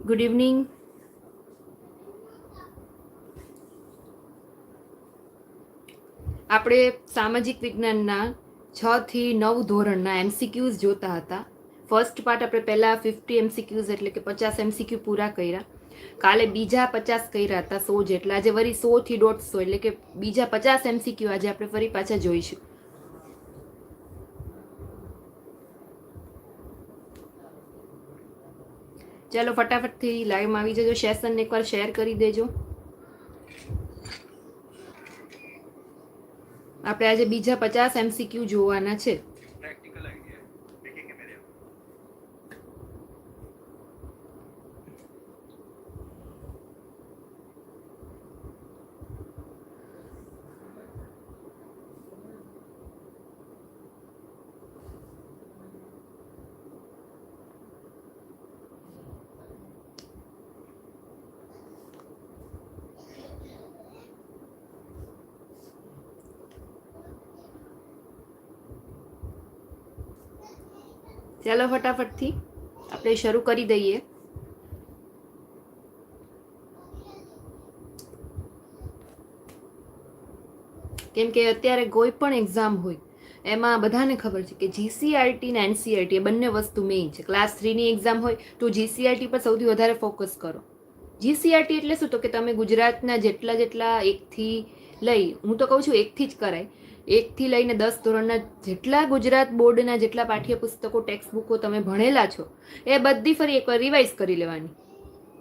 Good evening. આપણે સામાજિક વિજ્ઞાનના 6 થી 9 ધોરણના MCQs જોતા હતા. ફર્સ્ટ પાર્ટ આપણે પહેલા 50 MCQs એટલે કે 50 MCQ પૂરા કર્યા. કાલે બીજા 50 કર્યા હતા, 100 જેટલા. આજે વળી 100 થી 150 એટલે કે બીજા 50 MCQ આજે આપણે ફરી પાછા જોઈશું. ચાલો ફટાફટથી લાઈવમાં આવી જજો. સેશનને એકવાર શેર કરી દેજો. આપણે આજે બીજા 50 MCQ જોવાના છે. ચાલો ફટાફટથી આપણે શરૂ કરી દઈએ. કેમ કે અત્યારે કોઈ પણ એક્ઝામ હોય એમાં બધાને ખબર છે કે GCRT ને NCRT એ બંને વસ્તુ મેઇન છે. ક્લાસ 3ની એક્ઝામ હોય તો GCRT પર સૌથી વધારે ફોકસ કરો. GCRT એટલે શું? તો કે તમે ગુજરાતના જેટલા એકથી લઈ, હું તો કહું છું એકથી જ કરાય, 1 થી લઈને 10 ધોરણના જેટલા ગુજરાત બોર્ડના જેટલા પાઠ્યપુસ્તકો, ટેક્સ્ટ બુકો તમે ભણેલા છો એ બધી ફરી એકવાર રિવાઇઝ કરી લેવાની.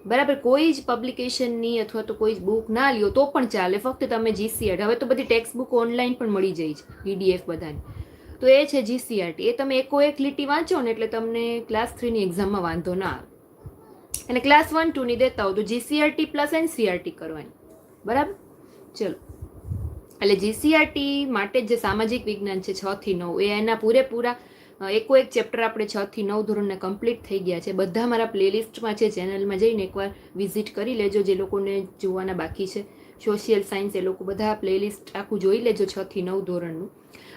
બરાબર? કોઈ જ પબ્લિકેશનની અથવા તો કોઈ જ બુક ના લ્યો તો પણ ચાલે, ફક્ત તમે GCRT. હવે તો બધી ટેક્સ્ટ બુક ઓનલાઈન પણ મળી જાય છે, PDF બધાની. તો એ છે GCRT. એ તમે એક લીટી વાંચો ને એટલે તમને ક્લાસ 3ની એક્ઝામમાં વાંધો ના આવે. અને ક્લાસ 1, 2ની દેતા હો તો GCRT પ્લસ NCRT કરવાની. બરાબર? ચલો, એટલે GCRT માટે જે સામાજિક વિજ્ઞાન છે 6 થી 9 એ એના પૂરેપૂરા એક ચેપ્ટર આપણે 6 થી 9 ધોરણના કમ્પ્લીટ થઈ ગયા છે. બધા મારા પ્લેલિસ્ટમાં છે, ચેનલમાં જઈને એકવાર વિઝિટ કરી લેજો જે લોકોને જોવાના બાકી છે. સોશિયલ સાયન્સ એ લોકો બધા પ્લેલિસ્ટ આખું જોઈ લેજો 6 થી 9 ધોરણનું.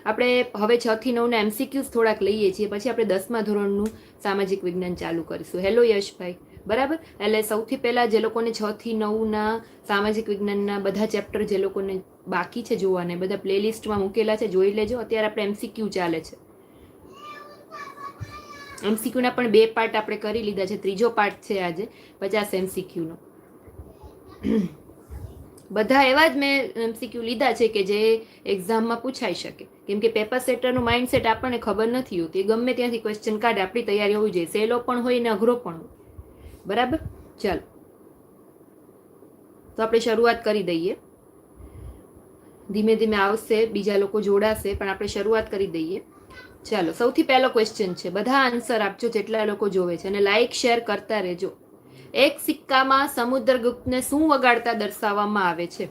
આપણે હવે 6 થી 9ના MCQs થોડાક લઈએ છીએ, પછી આપણે 10મા ધોરણનું સામાજિક વિજ્ઞાન ચાલુ કરીશું. હેલો યશભાઈ. બરાબર? એટલે સૌથી પહેલા જે લોકોને 6 થી 9ના સામાજિક વિજ્ઞાનના બધા ચેપ્ટર જે લોકોને બાકી છે જોવાને, બધા પ્લેલિસ્ટમાં મૂકેલા છે, જોઈ લેજો. અત્યારે આપણે MCQ ચાલે છે. MCQના પણ 2 પાર્ટ આપણે કરી લીધા છે. ત્રીજો પાર્ટ છે આજે 50 MCQનો. બધા એવા જ મેં MCQ લીધા છે કે જે એક્ઝામમાં પૂછાઈ શકે. કેમ કે પેપર સેટરનું માઇન્ડસેટ આપણને ખબર નથી હોતી. એ ગમે ત્યાંથી ક્વેશ્ચન કાઢે, આપણી તૈયારી હોવી જોઈએ. સહેલો પણ હોય ને અઘરો પણ હોય. બરાબર? ચાલો, તો આપણે શરૂઆત કરી દઈએ. ધીમે ધીમે આવશે, બીજા લોકો જોડાશે, પણ આપણે શરૂઆત કરી દઈએ. ચાલો, સૌથી પહેલો ક્વેશ્ચન છે. બધા આન્સર આપજો જેટલા લોકો જોવે છે, અને લાઈક શેર કરતા રહેજો. એક સિક્કામાં સમુદ્રગુપ્તને શું વગાડતા દર્શાવવામાં આવે છે?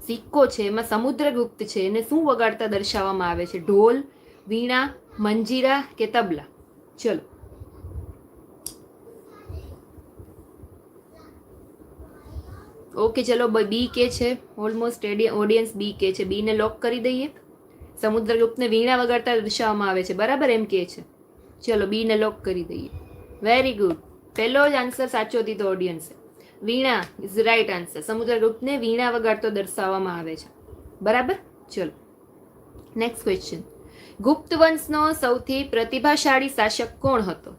સિક્કો છે એમાં સમુદ્રગુપ્ત છે, એને શું વગાડતા દર્શાવવામાં આવે છે? ઢોલ, વીણા, મંજીરા કે તબલા? ચલો, ઓકે, ચલો બી કે છે. ઓલમોસ્ટ ઓડિયન્સ બી કે છે. બી ને લોક કરી દઈએ. સમુદ્રગુપ્તને વીણા વગાડતા દર્શાવવામાં આવે છે, બરાબર એમ કે છે. ચલો, બી ને લોક કરી દઈએ. Very good. પહેલો જ આન્સર સાચો દીધો ઓડિયન્સે. વીણા ઇઝ રાઈટ આન્સર. સમુદ્રગુપ્તને વીણા વગાડતો દર્શાવવામાં આવે છે. બરાબર? ચલો, નેક્સ્ટ ક્વેશ્ચન. ગુપ્ત વંશનો સૌથી પ્રતિભાશાળી શાસક કોણ હતો?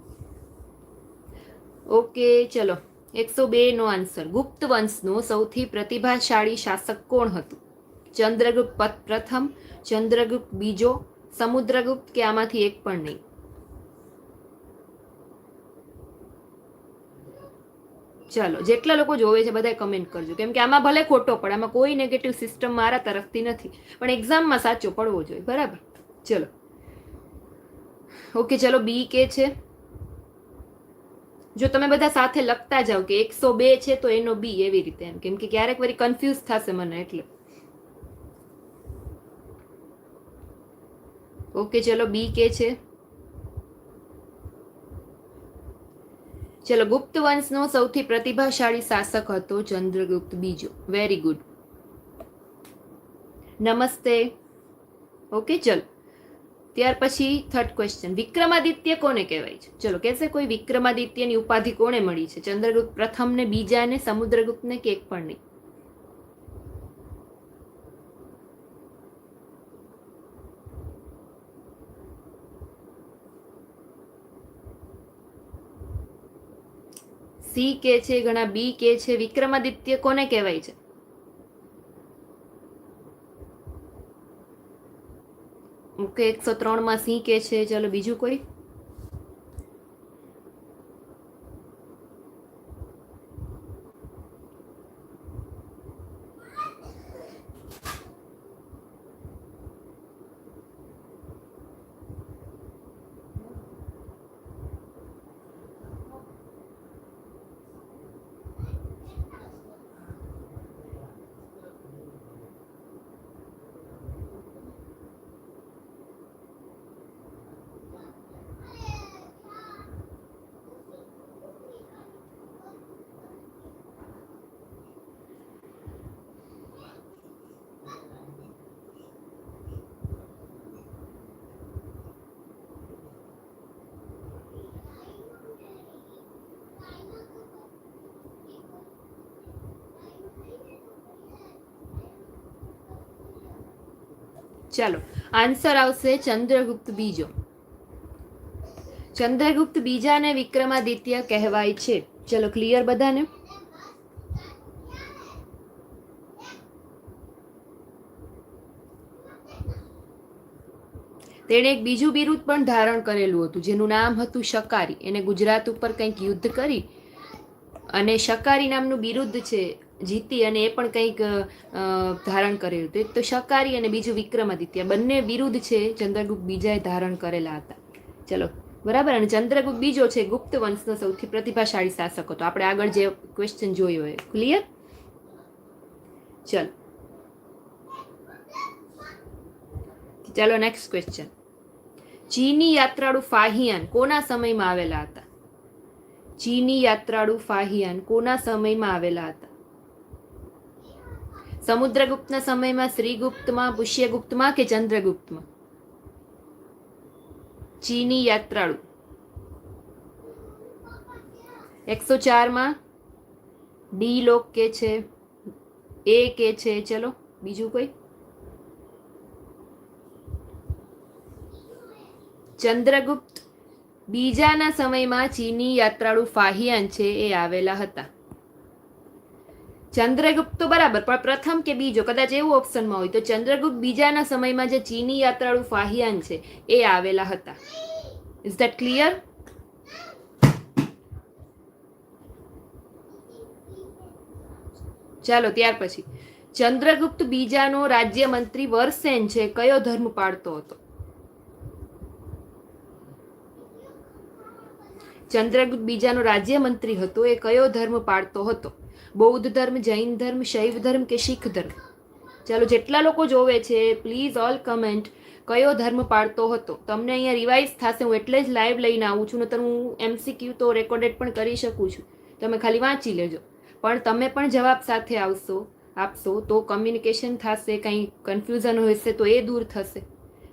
ઓકે, ચલો, 102 નો આન્સર. ગુપ્ત વંશનો સૌથી પ્રતિભાશાળી શાસક કોણ હતું? ચંદ્રગુપ્ત પ્રથમ, ચંદ્રગુપ્ત બીજો, સમુદ્રગુપ્ત કે આમાંથી એક પણ નહીં? ચાલો, જેટલા લોકો જોવે છે બધા કમેન્ટ કરજો, કેમ કે આમાં ભલે ખોટો પડે, આમાં કોઈ નેગેટિવ સિસ્ટમ મારા તરફથી નથી, પણ એક્ઝામમાં સાચો પડવો જોઈએ. બરાબર? ચલો, ઓકે, ચલો બી કે છે. જો તમે બધા સાથે લખતા જાઓ કે 102 છે તો એનો બી, એવી રીતે એમ, કેમ કે ક્યારેક વળી કન્ફ્યુઝ થશે મને એટલે. ઓકે, ચલો બી કે છે. ચલો, ગુપ્ત વંશનો સૌથી પ્રતિભાશાળી શાસક હતો ચંદ્રગુપ્ત બીજો. Very good. નમસ્તે. ઓકે, ચલો, ત્યાર પછી થર્ડ ક્વેશ્ચન, વિક્રમાદિત્ય કોને કહેવાય છે? ચલો કહેશે કોઈ વિક્રમાદિત્યની ઉપાધિ કોને મળી છે? ચંદ્રગુપ્ત પ્રથમ ને, બીજા ને, સમુદ્રગુપ્ત ને, કે એક પણ નહીં? સી કે છે, ઘણા બી કે છે. વિક્રમાદિત્ય કોને કહેવાય છે? ઓકે, 103 માં સી કે છે. ચલો બીજું કોઈ? ચાલો આન્સર આવશે ચંદ્રગુપ્ત બીજો. ચંદ્રગુપ્ત બીજાને વિક્રમાદિત્ય કહેવાય છે. ચલો ક્લિયર બધાને? તેણે એક બીજું બિરુદ પણ ધારણ કરેલું હતું જેનું નામ હતું શકારી. એને ગુજરાત ઉપર કંઈક યુદ્ધ કરી અને શકારી નામનું બિરુદ છે જીતી અને એ પણ કંઈક ધારણ કરેલું હતું. એક તો શકારી અને બીજું વિક્રમાદિત્ય, બંને બિરુદ છે ચંદ્રગુપ્ત બીજાએ ધારણ કરેલા હતા. ચલો બરાબર. અને ચંદ્રગુપ્ત બીજો છે ગુપ્ત વંશનો સૌથી પ્રતિભાશાળી શાસક હતો. આપણે આગળ જે ક્વેશ્ચન જોયો હોય ક્લિયર? ચલો ચાલો નેક્સ્ટ ક્વેશ્ચન. ચીની યાત્રાળુ ફાહિયાન કોના સમયમાં આવેલા હતા? ચીની યાત્રાળુ ફાહિયાન કોના સમયમાં આવેલા હતા? સમુદ્રગુપ્તના સમયમાં, શ્રીગુપ્તમાં, પુષ્યગુપ્તમાં કે ચંદ્રગુપ્તમાં? ચીની યાત્રાળુ 104 માં ડી લોક કે છે, એ કે છે. ચલો બીજું કોઈ? ચંદ્રગુપ્ત બીજાના સમયમાં ચીની યાત્રાળુ ફાહિયાન છે એ આવેલા હતા. ચંદ્રગુપ્ત તો બરાબર, પણ પ્રથમ કે બીજો કદાચ એવું ઓપ્શનમાં હોય તો ચંદ્રગુપ્ત બીજાના સમયમાં જે ચીની યાત્રાળુ ફાહિયાન છે એ આવેલા હતા. Is that clear? ચાલો ત્યાર પછી ચંદ્રગુપ્ત બીજાનો રાજ્ય મંત્રી વરસેન છે કયો ધર્મ પાળતો હતો? ચંદ્રગુપ્ત બીજાનો રાજ્ય મંત્રી હતો એ કયો ધર્મ પાળતો હતો? બૌદ્ધ ધર્મ, જૈન ધર્મ, શૈવ ધર્મ કે શીખ ધર્મ? ચાલો જેટલા લોકો જોવે છે પ્લીઝ ઓલ કમેન્ટ કયો ધર્મ પાળતો હતો. તમને અહીંયા રિવાઇઝ થશે, હું એટલે જ લાઈવ લઈને આવું છું. નતર હું MCQ તો રેકોર્ડેડ પણ કરી શકું છું, તમે ખાલી વાંચી લેજો. પણ તમે પણ જવાબ સાથે આપશો તો કમ્યુનિકેશન થશે, કંઈ કન્ફ્યુઝન હશે તો એ દૂર થશે.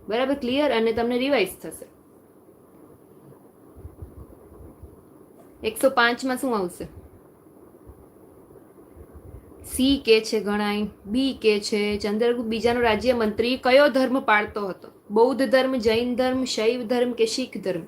બરાબર ક્લિયર? અને તમને રિવાઇઝ થશે. 105 માં શું આવશે? સી કે છે ગણાય, બી કે છે. ચંદ્રગુપ્ત બીજાનો રાજ્ય મંત્રી કયો ધર્મ પાળતો હતો? બૌદ્ધ ધર્મ, જૈન ધર્મ, શૈવ ધર્મ કે શીખ ધર્મ?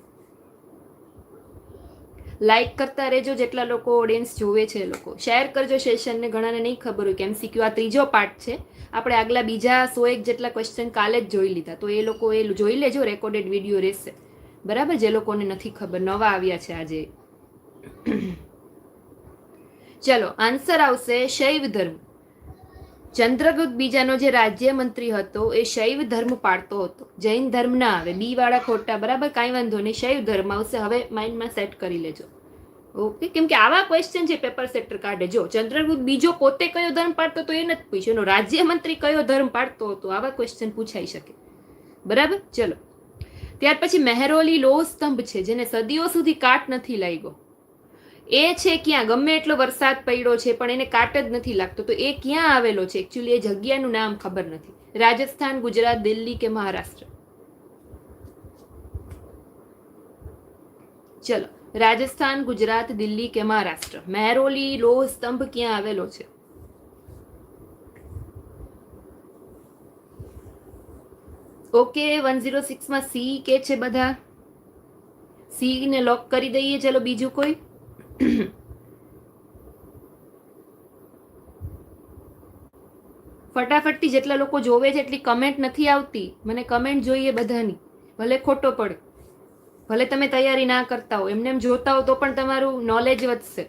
લાઈક કરતા રહેજો જેટલા લોકો ઓડિયન્સ જોવે છે એ લોકો. શેર કરજો સેશનને, ઘણાને નહીં ખબર હોય કે MCQ આ ત્રીજો પાર્ટ છે. આપણે આગલા બીજા 101 જેટલા ક્વેશ્ચન કાલે જ જોઈ લીધા, તો એ લોકો એ જોઈ લેજો, રેકોર્ડેડ વિડીયો રહેશે. બરાબર? જે લોકોને નથી ખબર, નવા આવ્યા છે આજે. ચલો આન્સર આવશે શૈવ ધર્મ. ચંદ્રગુપ્ત બીજાનો જે રાજ્ય મંત્રી હતો એ શૈવ ધર્મ પાળતો હતો, જૈન ધર્મ ના આવે. બી વાળા ખોટા, બરાબર, કાંઈ વાંધો નહીં, શૈવ ધર્મ આવશે. હવે માઇન્ડમાં સેટ કરી લેજો. ઓકે, કેમ કે આવા ક્વેશ્ચન છે પેપર સેટર કાઢે. જો ચંદ્રગુપ્ત બીજો પોતે કયો ધર્મ પાળતો હતો એ નથી પૂછ્યું, એનો રાજ્ય મંત્રી કયો ધર્મ પાળતો હતો, આવા ક્વેશ્ચન પૂછાઈ શકે. બરાબર? ચલો ત્યાર પછી મહેરોલી લોહ સ્તંભ છે જેને સદીઓ સુધી કાટ નથી લાગ્યો. એ છે ક્યાં? ગમે એટલો વરસાદ પડ્યો છે પણ એને કાટ જ નથી લાગતો, તો એ ક્યાં આવેલો છે? એકચ્યુઅલી એ જગ્યાનું નામ ખબર નથી. રાજસ્થાન, ગુજરાત, દિલ્હી કે મહારાષ્ટ્ર? ચલો, રાજસ્થાન, ગુજરાત, દિલ્હી કે મહારાષ્ટ્ર? મહેરોલી લોહ સ્તંભ ક્યાં આવેલો છે? ઓકે, 106 સી કે છે બધા. સી ને લોક કરી દઈએ. ચલો, બીજું કોઈ? ફટાફટથી જેટલા લોકો જોવે છે એટલી કમેન્ટ નથી આવતી. મને કમેન્ટ જોઈએ બધાની, ભલે ખોટો પડે, ભલે તમે તૈયારી ના કરતા હો, એમને એમ જોતા હો તો પણ તમારું નોલેજ વધશે.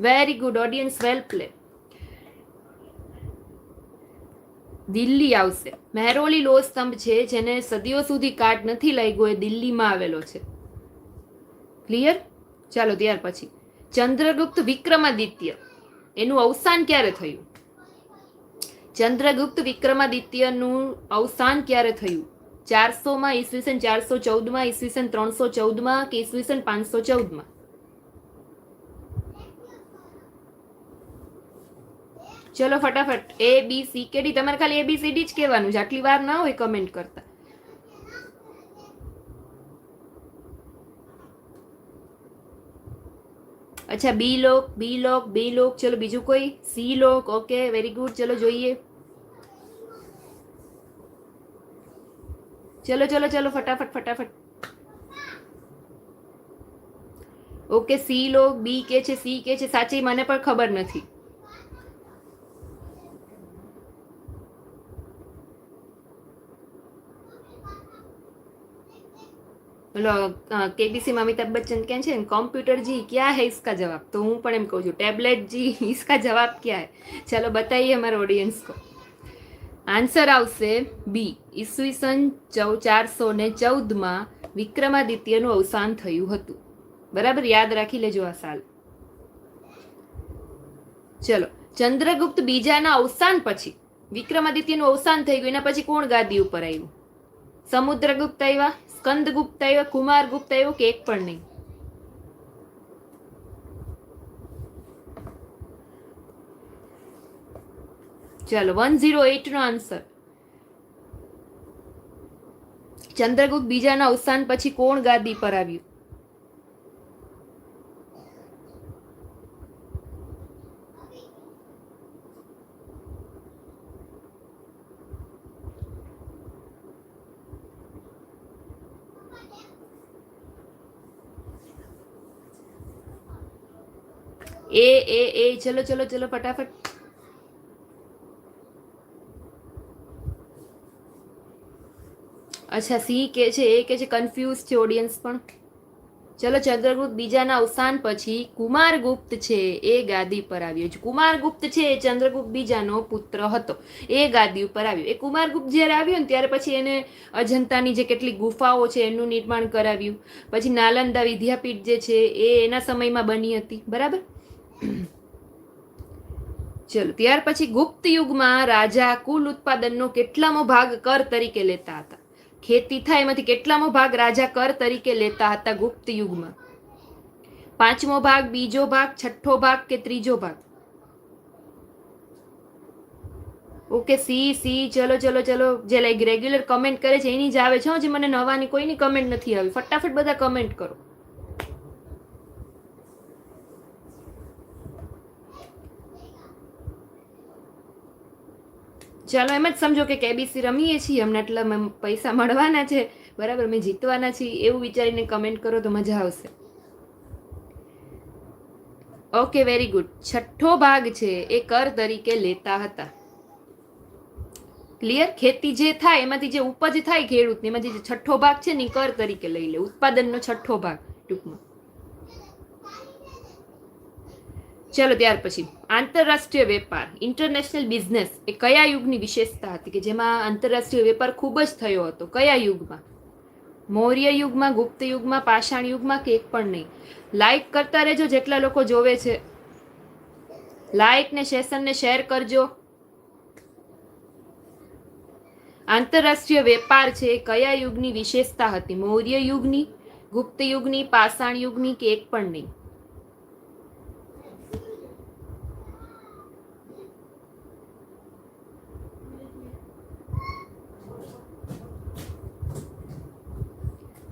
Very good audience, well play. Delhi આવશે. મહેરોલી લોહ સ્તંભ છે જેને સદીઓ સુધી કાટ નથી લાગ્યો, એ દિલ્હીમાં આવેલો છે. ક્લિયર? ચાલો, ત્યાર પછી ચંદ્રગુપ્ત વિક્રમાદિત્ય, એનું અવસાન ક્યારે થયું? ચંદ્રગુપ્ત વિક્રમાદિત્યનું અવસાન ક્યારે થયું? 400 ઈસવીસન, 414 ઈસવીસન, 314 કે ઈસવીસન 514? ચલો ફટાફટ, એ બી સી કે ડી. તમારે ખાલી ABCD જ કહેવાનું છે, આટલી વાર ના હોય કમેન્ટ કરતા. અચ્છા, બી લોક, બી લોક, બી લોક. ચલો, બીજું કોઈ? C lock. Okay, very good. ચલો જોઈએ. ચલો ચલો ચલો, ફટાફટ ફટાફટ. ઓકે, સી લોક, બી કે છે, સી કે છે. સાચી મને પણ ખબર નથી. બોલો, કેબીસી માં અમિતાભ બચ્ચન કહે છે કમ્પ્यूटर जी क्या है इसका जवाब? तो હું પણ એમ કહું છું ટેબ્લેટ जी इसका जवाब क्या है? चलो बताइए हमारे ऑडियंस को. આન્સર આવશે બી. ઈસવીસન 414 વિક્રમાદિત્યનું અવસાન થયું હતું. બરાબર, યાદ રાખી લેજો આ સાલ. ચલો, ચંદ્રગુપ્ત બીજાના અવસાન પછી વિક્રમાદિત્યનું અવસાન થઈ ગયું, એના પછી કોણ ગાદી ઉપર આવ્યું? સમુદ્રગુપ્ત આવ્યા, સ્કંદગુપ્ત આવ્યા, કુમારગુપ્ત આવ્યો કે એક પણ નહીં? ચાલો, 108 નો આન્સર. ચંદ્રગુપ્ત બીજાના અવસાન પછી કોણ ગાદી પર આવ્યું? એ ચલો ચલો ચલો ફટાફટ. અચ્છા, સી કે છે, એ કે છે, કન્ફ્યુઝ છે ઓડિયન્સ પણ. ચલો, ચંદ્રગુપ્ત બીજાના અવસાન પછી કુમારગુપ્ત છે એ ગાદી પર આવ્યો છે. કુમારગુપ્ત છે એ ચંદ્રગુપ્ત બીજાનો પુત્ર હતો, એ ગાદી ઉપર આવ્યો. એ કુમારગુપ્ત જ્યારે આવ્યો ને ત્યારે પછી એને અજંતાની જે કેટલીક ગુફાઓ છે એનું નિર્માણ કરાવ્યું. પછી નાલંદા વિદ્યાપીઠ જે છે એ એના સમયમાં બની હતી. બરાબર. ચલો, ત્યાર પછી ગુપ્ત યુગમાં રાજા કુલ ઉત્પાદનનો કેટલામો ભાગ કર તરીકે લેતા હતા? ખેતી થાય એમાંથી કેટલામો ભાગ રાજા કર તરીકે લેતા હતા ગુપ્ત યુગમાં? 5મો ભાગ, બીજો ભાગ, 6ઠ્ઠો ભાગ કે ત્રીજો ભાગ? Okay, C C. ચલો ચલો ચલો, જે લાઈક રેગ્યુલર કમેન્ટ કરે છે એની જ આવે છે, જે મને નવાની કોઈની કમેન્ટ નથી આવી. ફટાફટ બધા કમેન્ટ કરો. ચાલો, એમ જ સમજો કે કેબીસી રમીએ છીએ અમને એટલા પૈસા મળવાના છે, બરાબર, મેં જીતવાના છીએ એવું વિચારીને કમેન્ટ કરો તો મજા આવશે. Okay, very good. 6ઠ્ઠો ભાગ છે એ કર તરીકે લેતા હતા. ક્લિયર? ખેતી જે થાય એમાંથી જે ઉપજ થાય ખેડૂત એમાંથી જે 6ઠ્ઠો ભાગ છે ને કર તરીકે લઈ લે, ઉત્પાદનનો 6ઠ્ઠો ભાગ ટૂંકમાં. ચલો, ત્યાર પછી આંતરરાષ્ટ્રીય વેપાર, ઇન્ટરનેશનલ બિઝનેસ એ કયા યુગની વિશેષતા હતી કે જેમાં આંતરરાષ્ટ્રીય વેપાર ખૂબ જ થયો હતો? કયા યુગમાં? મૌર્ય યુગમાં, ગુપ્ત યુગમાં, પાષાણ યુગમાં કે એક પણ નહીં? લાઈક કરતા રહેજો જેટલા લોકો જોવે છે. લાઈક ને સેશન ને શેર કરજો. આંતરરાષ્ટ્રીય વેપાર છે કયા યુગની વિશેષતા હતી? મૌર્ય યુગની, ગુપ્ત યુગની, પાષાણ યુગની કે એક પણ નહીં?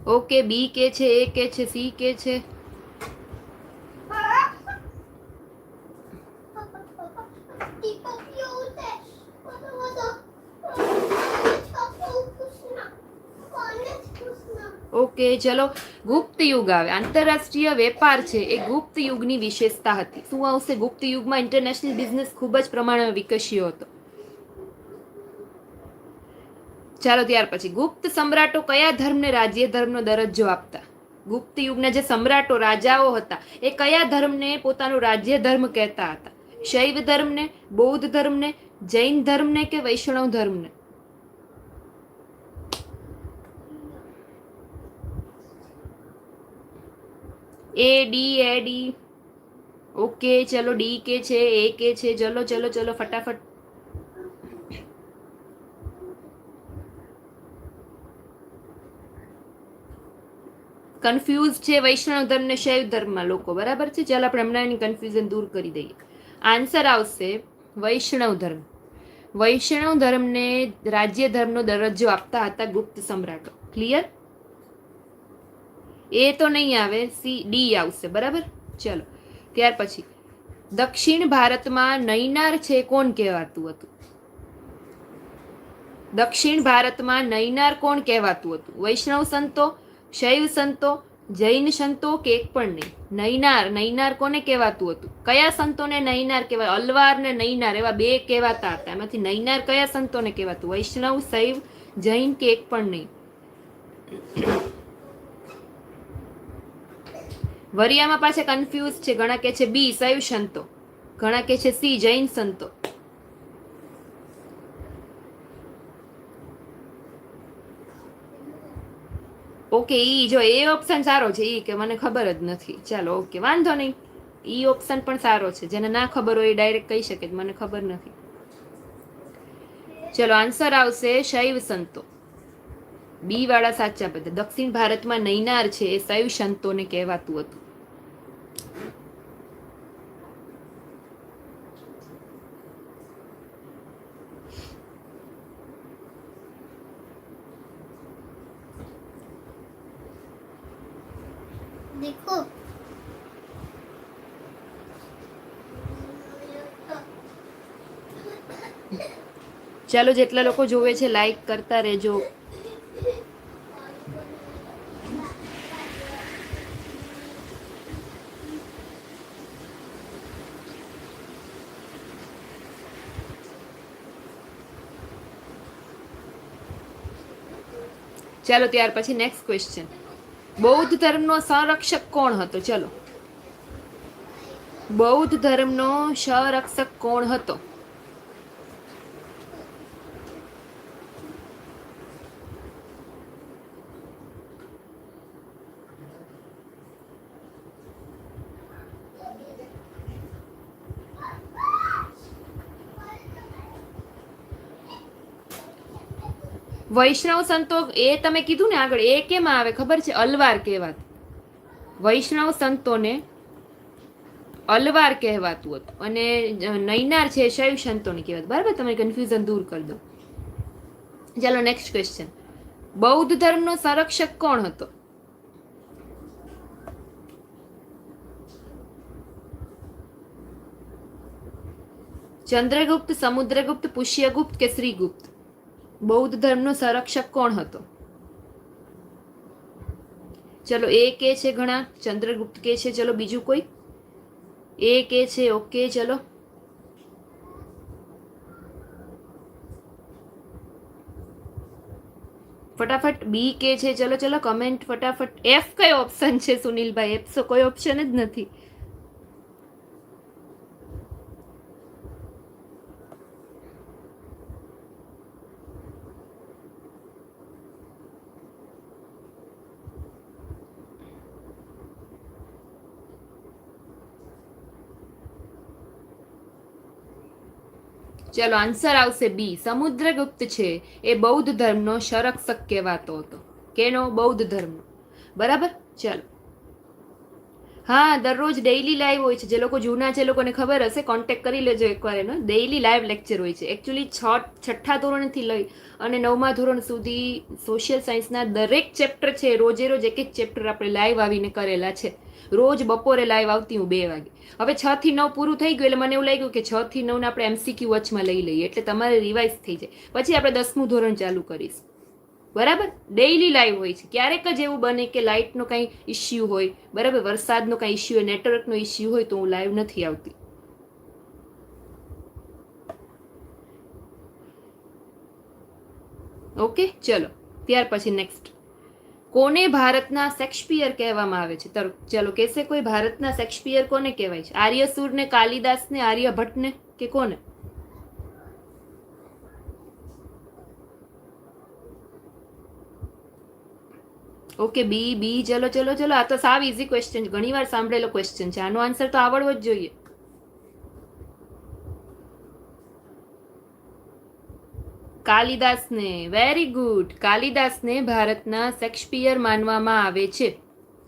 ઓકે, બી કે છે, એ કે છે, સી કે છે. ઓકે ચલો, ગુપ્ત યુગ આવે. આંતરરાષ્ટ્રીય વેપાર છે એ ગુપ્ત યુગની વિશેષતા હતી. શું આવશે? ગુપ્ત યુગમાં ઇન્ટરનેશનલ બિઝનેસ ખૂબ જ પ્રમાણમાં વિકસ્યો હતો. ચાલો ત્યાર પછી, ગુપ્ત સમ્રાટો કયા ધર્મને રાજ્ય ધર્મનો દરજ્જો આપતા? ગુપ્ત યુગના જે સમ્રાટો રાજાઓ હતા એ કયા ધર્મને પોતાનું રાજ્ય ધર્મ કહેતા હતા? શૈવ ધર્મને, બૌદ્ધ ધર્મને, જૈન ધર્મને કે વૈષ્ણવ ધર્મને? એ ડી. ઓકે ચલો, ડી કે છે, એ કે છે. ચલો ચલો ચલો ફટાફટ. કન્ફ્યુઝ છે વૈષ્ણવ ધર્મ ને શૈવ ધર્મમાં લોકો, બરાબર છે. ચાલો આપણે હમણાં એની કન્ફ્યુઝન દૂર કરી દઈએ. આન્સર આવશે વૈષ્ણવ ધર્મ. વૈષ્ણવ ધર્મને રાજ્ય ધર્મનો દરજ્જો આપતા હતા ગુપ્ત સમ્રાટો. ક્લિયર? એ તો નહીં આવે, સી ડી આવશે, બરાબર. ચલો ત્યાર પછી, દક્ષિણ ભારતમાં નૈનાર છે કોણ કહેવાતું હતું? દક્ષિણ ભારતમાં નૈનાર કોણ કહેવાતું હતું? વૈષ્ણવ સંતો, શૈવ સંતો, જૈન સંતો કે એક પણ નહીં? નૈનાર કોને કહેવાતું હતું? કયા સંતોને નૈનાર કહેવાય? અલવાર ને નૈનાર એવા બે કહેવાતા હતા. એમાંથી નૈનાર કયા સંતોને કહેવાતું? વૈષ્ણવ, શૈવ, જૈન કે એક પણ નહીં? વરિયામાં પાછા કન્ફ્યુઝ છે. ઘણા કે છે બી શૈવ સંતો, ઘણા કે છે સી જૈન સંતો. ઓકે, ઈ જો એ ઓપ્શન સારો છે. ઈ કે મને ખબર જ નથી. ચાલો ઓકે, વાંધો નહીં. ઈ ઓપ્શન પણ સારો છે. જેને ના ખબર હોય એ ડાયરેક્ટ કહી શકે મને ખબર નથી. ચલો આન્સર આવશે શૈવ સંતો. બી વાળા સાચા બધા. દક્ષિણ ભારતમાં નૈનાર છે એ શૈવ સંતોને કહેવાતું હતું. देखो ચાલો, જેટલા લોકો જોવે છે લાઈક કરતા રહેજો. ચાલો ત્યાર પછી નેક્સ્ટ ક્વેશ્ચન. બૌદ્ધ ધર્મનો સંરક્ષક કોણ હતો? ચલો, બૌદ્ધ ધર્મનો સંરક્ષક કોણ હતો? વૈષ્ણવ સંતો એ તમે કીધું ને આગળ, એ કેમ આવે ખબર છે? અલવાર કહેવાત. વૈષ્ણવ સંતોને અલવાર કહેવાતું હતું અને નૈનાર છે શૈવ સંતોને કહેવાત. બરાબર, તમે કન્ફ્યુઝન દૂર કરી દો. ચાલો નેક્સ્ટ ક્વેશ્ચન. બૌદ્ધ ધર્મનો સંરક્ષક કોણ હતો? ચંદ્રગુપ્ત, સમુદ્રગુપ્ત, પુષ્યગુપ્ત કે શ્રીગુપ્ત? બૌદ્ધ ધર્મનો સંરક્ષક કોણ હતો? ચલો, એ કે છે ઘણા, ચંદ્રગુપ્ત કે છે. ચલો બીજું કોઈ? એ કે છે. ઓકે ચલો, ફટાફટ. બી કે છે. ચલો ચલો કમેન્ટ ફટાફટ. એફ કયો ઓપ્શન છે સુનિલભાઈ? એફ તો કોઈ ઓપ્શન જ નથી. ચલો આન્સર આવશે બી. સમુદ્રગુપ્ત છે એ બૌદ્ધ ધર્મનો સંરક્ષક કહેવાતો હતો. કેનો? બૌદ્ધ ધર્મનો. બરાબર. ચલો હા, દરરોજ ડેઈલી લાઈવ હોય છે. જે લોકો જૂના છે એ લોકોને ખબર હશે, કોન્ટેક્ટ કરી લેજો એકવાર એનો. ડેઈલી લાઈવ લેક્ચર હોય છે. એકચ્યુઅલી છઠ્ઠા ધોરણથી લઈ અને 9મા ધોરણ સુધી સોશિયલ સાયન્સના દરેક ચેપ્ટર છે રોજે રોજ એક એક ચેપ્ટર આપણે લાઈવ આવીને કરેલા છે. રોજ બપોરે લાઈવ આવતી હું 2 વાગે. હવે 6 થી 9 પૂરું થઈ ગયું એટલે મને એવું લાગ્યું કે 6 થી 9 ને આપણે MCQ વચમાં લઈ લઈએ એટલે તમારે રિવાઇઝ થઈ જાય. પછી આપણે 10મું ધોરણ ચાલુ કરીશું. બરાબર, ડેઈલી લાઈવ હોય છે. ક્યારેક જ એવું બને કે લાઇટનો કંઈ ઇસ્યુ હોય, બરાબર, વરસાદનો કંઈ ઇસ્યુ હોય, નેટવર્કનો ઇસ્યુ હોય તો હું લાઈવ નથી આવતી. ઓકે, ચલો ત્યાર પછી નેક્સ્ટ. કોને ભારતના શેક્સપિયર કહેવામાં આવે છે? ચલો કેસે કોઈ ભારતના શેક્સપિયર કોને કહેવાય છે? આર્યસૂરને, કાલિદાસને, આર્યભટ્ટને કે કોને? ઓકે, બી. ચલો ચલો ચલો, આ તો સાવ ઇઝી ક્વેશ્ચન, ઘણી વાર સાંભળેલો ક્વેશ્ચન છે. આનો આન્સર તો આવડવો જ જોઈએ. કાલિદાસને. Very good. કાલિદાસને ભારતના શેક્સપિયર માનવામાં આવે છે.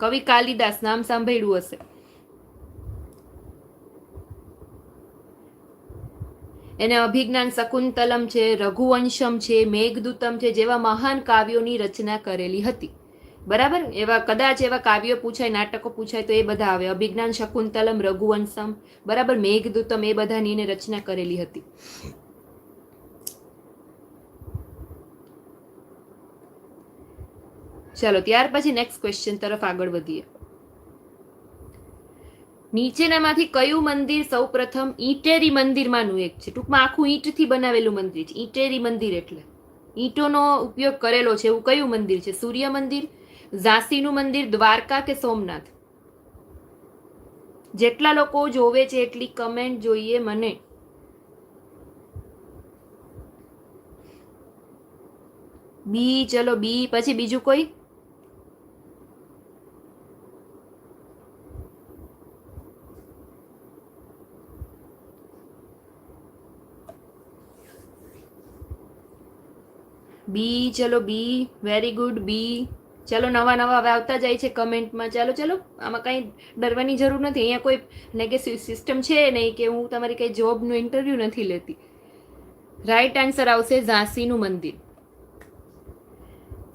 કવિ કાલિદાસ નામ સાંભળ્યું હશે. એને અભિજ્ઞાન શકુંતલમ છે, રઘુવંશમ છે, મેઘદૂતમ છે જેવા મહાન કાવ્યોની રચના કરેલી હતી. બરાબર, એવા કદાચ એવા કાવ્યો પૂછાય, નાટકો પૂછાય તો એ બધા આવે. અભિજ્ઞાન શકુંતલમ, રઘુવંશમ, બરાબર, મેઘદૂતમ, એ બધાની એને રચના કરેલી હતી. ચાલો ત્યાર પછી નેક્સ્ટ ક્વેશ્ચન તરફ આગળ વધીએ. નીચેનામાંથી કયું મંદિર સૌપ્રથમ ઈંટેરી મંદિરમાંનું એક છે? ટૂંકમાં આખું ઈંટથી બનાવેલું મંદિર છે. ઈંટેરી મંદિર એટલે ઈંટોનો ઉપયોગ કરેલો છે એવું કયું મંદિર છે? સૂર્ય મંદિર, ઝાંસીનું મંદિર, દ્વારકા કે સોમનાથ? જેટલા લોકો જોવે છે એટલી કમેન્ટ જોઈએ મને. બી, ચલો બી. પછી બીજું કોઈ? બી, ચલો બી. વેરી ગુડ, બી. ચલો નવા નવા હવે આવતા જાય છે કમેન્ટમાં. ચાલો ચલો, આમાં કંઈ ડરવાની જરૂર નથી. અહીંયા કોઈ નેગેટિવ સિસ્ટમ છે નહીં કે હું તમારી કંઈ જોબનું ઇન્ટરવ્યૂ નથી લેતી. રાઈટ આન્સર આવશે ઝાંસીનું મંદિર.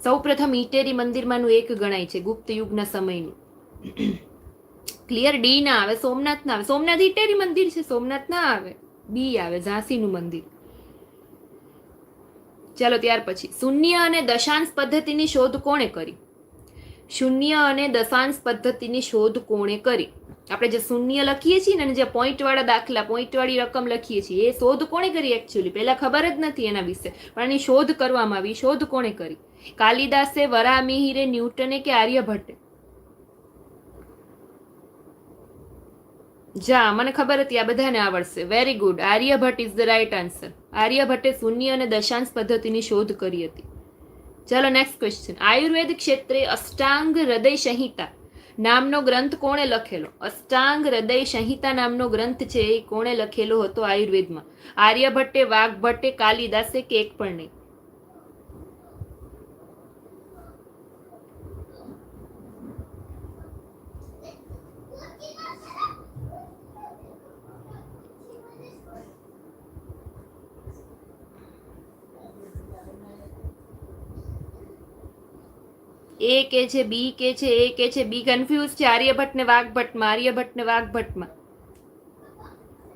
સૌપ્રથમ ઈંટેરી મંદિરમાંનું એક ગણાય છે ગુપ્ત યુગના સમયનું. ક્લિયર? ડી ના આવે, સોમનાથ ના આવે. સોમનાથ ઈંટેરી મંદિર છે, સોમનાથ ના આવે. બી આવે, ઝાંસીનું મંદિર. ચાલો ત્યાર પછી, શૂન્ય અને દશાંશ પદ્ધતિની શોધ કોણે કરી? શૂન્ય અને દશાંશ પદ્ધતિની શોધ કોણે કરી? આપણે જે શૂન્ય લખીએ છીએ ને, જે પોઈન્ટ વાળા દાખલા, પોઈન્ટ વાળી રકમ લખીએ છીએ, એ શોધ કોણે કરી? એકચ્યુઅલી પહેલા ખબર જ નથી એના વિશે, પણ એની શોધ કરવામાં આવી. શોધ કોણે કરી? કાલિદાસે, વરાહમિહિરે, ન્યૂટને કે આર્યભટ્ટે? જા, મને ખબર હતી આ બધાને આવડશે. Very good, Aryabhata is the right answer. આર્યભટ્ટે શૂન્ય અને દશાંશ પદ્ધતિની શોધ કરી હતી. ચલો નેક્સ્ટ ક્વેશ્ચન. આયુર્વેદ ક્ષેત્રે અષ્ટાંગ હૃદય સંહિતા નામનો ગ્રંથ કોણે લખેલો? અષ્ટાંગ હૃદય સંહિતા નામનો ગ્રંથ છે એ કોણે લખેલો હતો આયુર્વેદમાં? આર્યભટ્ટે, વાઘભટ્ટે, કાલિદાસે કે એક પણ નહીં? એ કે છે, બી કે છે, એ કે છે. બી કન્ફ્યુઝ છે. આર્યભટ્ટ ને વાઘભટ્ટમાં, આર્યભટ્ટ ને વાઘભટ્ટમાં.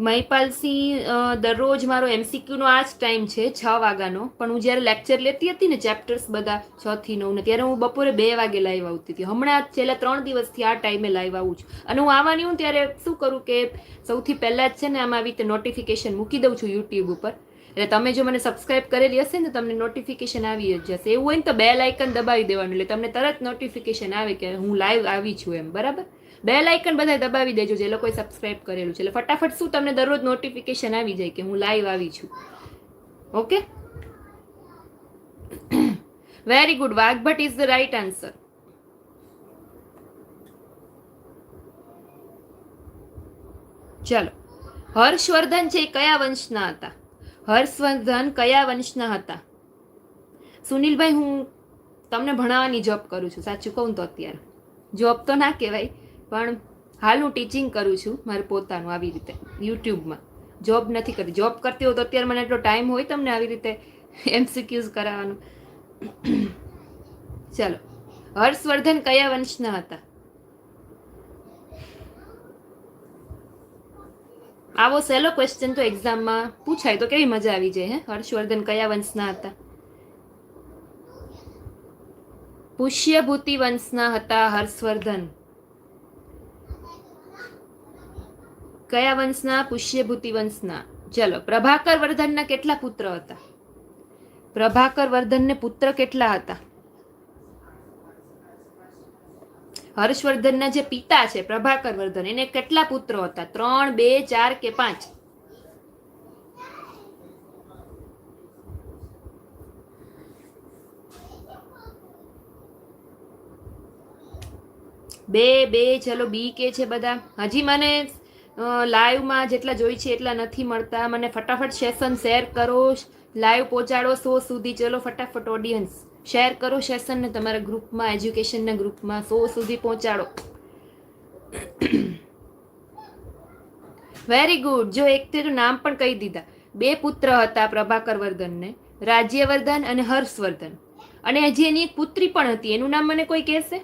મહિપાલસિંહ, દરરોજ મારો MCQ નો આ જ ટાઈમ છે 6 વાગ્યાનો, પણ હું જ્યારે લેક્ચર લેતી હતી ને ચેપ્ટર્સ બધા 6 થી 9 ને, ત્યારે હું બપોરે 2 વાગે લાઈવ આવતી હતી. હમણાં છેલ્લા 3 દિવસથી આ ટાઈમે લાઈવ આવું છું. અને હું આવવાની હું ત્યારે શું કરું કે સૌથી પહેલાં જ છે ને આમાં આવી રીતે નોટિફિકેશન મૂકી દઉં છું યુટ્યુબ ઉપર. એટલે તમે જો મને સબસ્ક્રાઇબ કરેલી હશે ને, તમને નોટિફિકેશન આવી જ જશે. એવું હોય ને તો બેલ આઇકન દબાવી દેવાનું, એટલે તમને તરત નોટિફિકેશન આવે કે હું લાઈવ આવી છું એમ. બરાબર, બેલ આઇકન બધા દબાવી દેજો જે લોકોએ સબસ્ક્રાઇબ કરેલું છે, એટલે ફટાફટ શું તમને દરરોજ નોટિફિકેશન આવી જાય કે હું લાઈવ આવી છું. Okay, very good. Vagbhata is the right answer. ચાલો, હર્ષવર્ધન છે કયા વંશના હતા? હર્ષવર્ધન કયા વંશના હતા? સુનિલભાઈ, હું તમને ભણાવવાની જોબ કરું છું, સાચું કહું તો અત્યારે જોબ તો ના કહેવાય, પણ હાલ હું ટીચિંગ કરું છું મારું પોતાનું આવી રીતે યુટ્યુબમાં. જોબ નથી કરતી. જોબ કરતી હોય તો અત્યારે મને એટલો ટાઈમ હોય તમને આવી રીતે MCQs કરાવવાનું. ચાલો, હર્ષવર્ધન કયા વંશના હતા? આવો સહેલો ક્વેશ્ચન તો એક્ઝામમાં પૂછાય તો કેવી મજા આવી જાય. હર્ષવર્ધન કયા વંશના હતા? પુષ્યભૂતિ વંશના હતા હર્ષવર્ધન. કયા વંશના? પુષ્યભૂતિ વંશના. ચલો, પ્રભાકર વર્ધનના કેટલા પુત્ર હતા? પ્રભાકર વર્ધનને પુત્ર કેટલા હતા? હર્ષવર્ધનના જે પિતા છે પ્રભાકર વર્ધન, એને કેટલા પુત્રો હતા? 3, 2, 4 કે 5? 2. ચલો, બી કે છે બધા. હજી મને લાઈવમાં જેટલા જોઈ છે એટલા નથી મળતા. મને ફટાફટ સેશન શેર કરો, લાઈવ પહોંચાડો 100 સુધી. ચલો ફટાફટ ઓડિયન્સ શેર કરો સેશનને તમારા ગ્રુપમાં, એજ્યુકેશનના ગ્રુપમાં 100 સુધી પહોંચાડો. Very good. જો એક તેનું નામ પણ કહી દીધા. 2 પુત્ર હતા પ્રભાકર વર્ધનને, રાજ્યવર્ધન અને હર્ષવર્ધન. અને હજી એની એક પુત્રી પણ હતી, એનું નામ મને કોઈ કહેશે?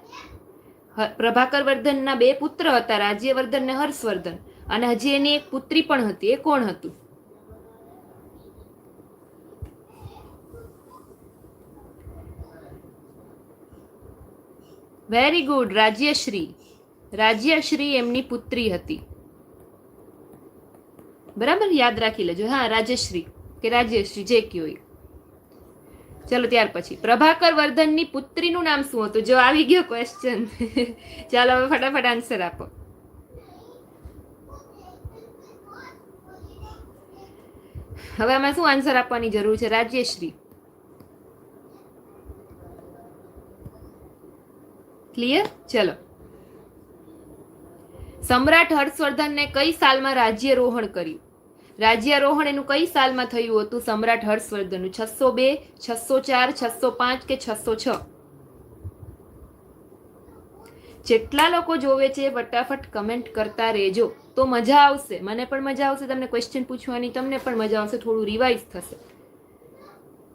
પ્રભાકર વર્ધનના 2 પુત્ર હતા, રાજ્યવર્ધન અને હર્ષવર્ધન, અને હજી એની એક પુત્રી પણ હતી. એ કોણ હતું? Very good, Rajyashri. રાજ્યશ્રી એમની પુત્રી હતી. બરાબર, યાદ રાખી લેજો. હા, રાજ્યશ્રી કે રાજ્યશ્રી જે કયો. ચલો, ત્યાર પછી પ્રભાકર વર્ધનની પુત્રીનું નામ શું હતું? જો આવી ગયો ક્વેશ્ચન. ચાલો હવે ફટાફટ આન્સર આપો. હવે આમાં શું આન્સર આપવાની જરૂર છે? રાજ્યશ્રી. ક્લિયર? ચલો, સમ્રાટ હર્ષવર્ધનને કઈ સાલમાં રાજ્યારોહણ કર્યું? રાજ્યારોહણ એનું કઈ સાલમાં થયું હતું? સમ્રાટ હર્ષવર્ધનનું 602, 604, 605 કે 606? જેટલા લોકો જોવે છે ફટાફટ કમેન્ટ કરતા રહેજો તો મજા આવશે. મને પણ મજા આવશે તમને ક્વેશ્ચન પૂછવાની, તમને પણ મજા આવશે, થોડું રિવાઇઝ થશે.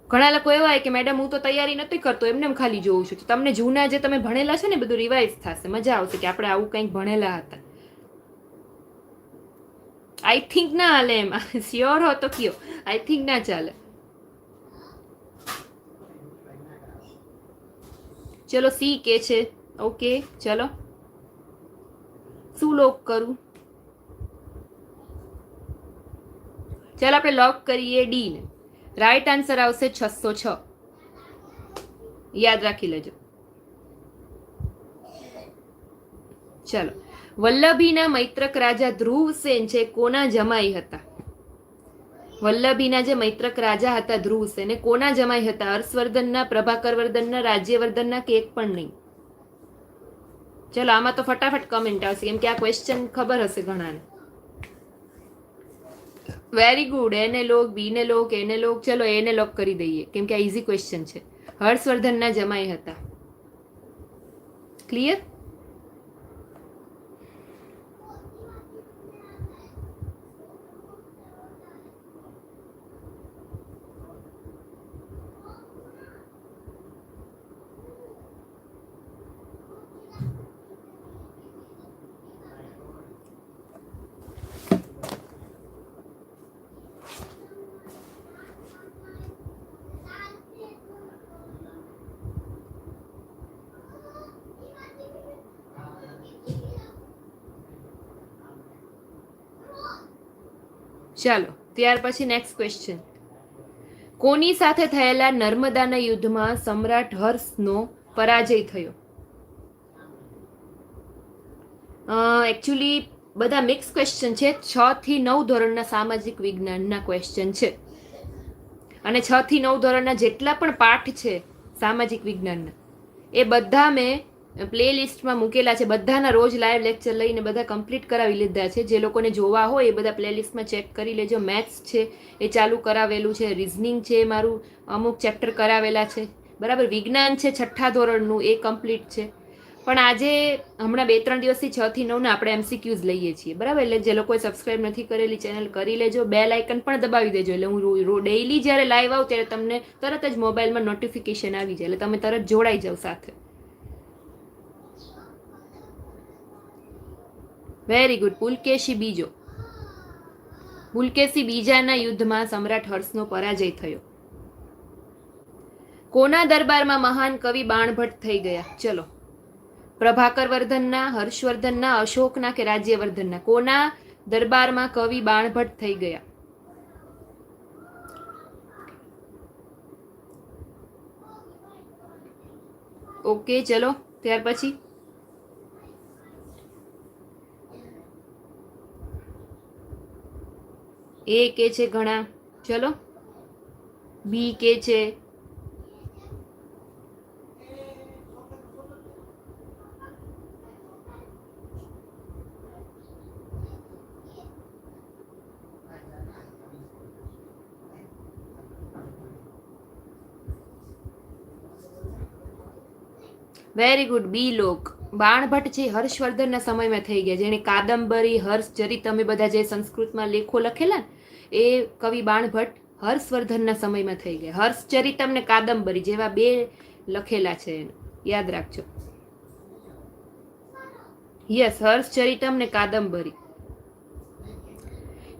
ઘણા લોકો એવા હોય કે મેડમ હું તો તૈયારી નથી કરતો, એમને ખાલી જોઉં છું. તમને જૂના જે તમે ભણેલા છે ને બધું રિવાઇઝ થશે, મજા આવશે કે આપણે આવું કંઈક ભણેલા હતા. આઈ થિંક ના હાલે એમ. શ્યોર હો તો કયો, આઈ થિંક ના ચાલે. ચલો, સી કે છે. ઓકે, ચલો શું લોક કરું? ચાલો આપણે લોક કરીએ ડી ને. રાઈટ આન્સર આવશે 606. યાદ રાખી લેજો. ચલો, વલ્લભીના મૈત્રક રાજા ધ્રુવસેન છે કોના જમાઈ હતા? વલ્લભીના જે મૈત્રક રાજા હતા ધ્રુવસેન એ કોના જમાઈ હતા? હર્ષવર્ધનના, પ્રભાકર વર્ધનના, રાજ્યવર્ધનના કે એક પણ નહીં? ચલો, આમાં તો ફટાફટ કમેન્ટ આવશે કેમ કે આ ક્વેશ્ચન ખબર હશે ઘણાને. Very good. એને લોક, બીને લોક, એને લોક. ચલો, એને લોક કરી દઈએ કેમ કે આ ઇઝી ક્વેશ્ચન છે. હર્ષવર્ધનના જમાઈ હતા. ક્લિયર? ચાલો, ત્યાર પછી નેક્સ્ટ ક્વેશ્ચન. કોની સાથે થયેલા નર્મદાના યુદ્ધમાં સમ્રાટ હર્ષનો પરાજય થયો? એકચ્યુઅલી બધા મિક્સ ક્વેશ્ચન છે. 6 થી 9 ધોરણના સામાજિક વિજ્ઞાનના ક્વેશ્ચન છે. અને 6 થી 9 ધોરણના જેટલા પણ પાઠ છે સામાજિક વિજ્ઞાનના એ બધા મેં પ્લેલિસ્ટમાં મૂકેલા છે. બધાના રોજ લાઈવ લેક્ચર લઈને બધા કમ્પ્લીટ કરાવી લીધા છે. જે લોકોને જોવા હોય એ બધા પ્લેલિસ્ટમાં ચેક કરી લેજો. મેથ્સ છે એ ચાલુ કરાવેલું છે, રિઝનિંગ છે મારું અમુક ચેપ્ટર કરાવેલા છે, બરાબર. વિજ્ઞાન છે 6ઠ્ઠા ધોરણનું એ કમ્પ્લીટ છે. પણ આજે હમણાં 2-3 દિવસથી 6 થી 9 ને આપણે MCQs લઈએ છીએ, બરાબર? એટલે જે લોકોએ સબસ્ક્રાઇબ નથી કરેલી ચેનલ કરી લેજો, બેલ આઇકન પણ દબાવી દેજો, એટલે હું ડેઈલી જ્યારે લાઈવ આવું ત્યારે તમને તરત જ મોબાઈલમાં નોટિફિકેશન આવી જાય, એટલે તમે તરત જોડાઈ જાવ સાથે. Very good. પુલકેશી બીજો. પુલકેશી બીજાના યુદ્ધમાં સમ્રાટ હર્ષનો પરાજય થયો. કોના દરબારમાં મહાન કવિ બાણભટ્ટ થઈ ગયા? ચલો, પ્રભાકર વર્ધનના, હર્ષવર્ધનના, અશોકના કે રાજ્યવર્ધનના? કોના દરબારમાં કવિ બાણભટ્ટ થઈ ગયા? ઓકે, ચલો ત્યાર પછી એ કે છે ઘણા, ચલો બી કે છે, વેરી ગુડ, બી લોક. બાણભટ્ટ છે હર્ષવર્ધનના સમયમાં થઈ ગયા, જેણે કાદંબરી, હર્ષચરિત, તમે બધા જે સંસ્કૃતમાં લેખો લખેલા ને એ કવિ બાણભટ્ટ હર્ષવર્ધનના સમયમાં થઈ ગયા. હર્ષચરિતમ ને કાદંબરી જેવા 2 લખેલા છે, યાદ રાખજો. યસ, હર્ષચરિતમ ને કાદંબરી.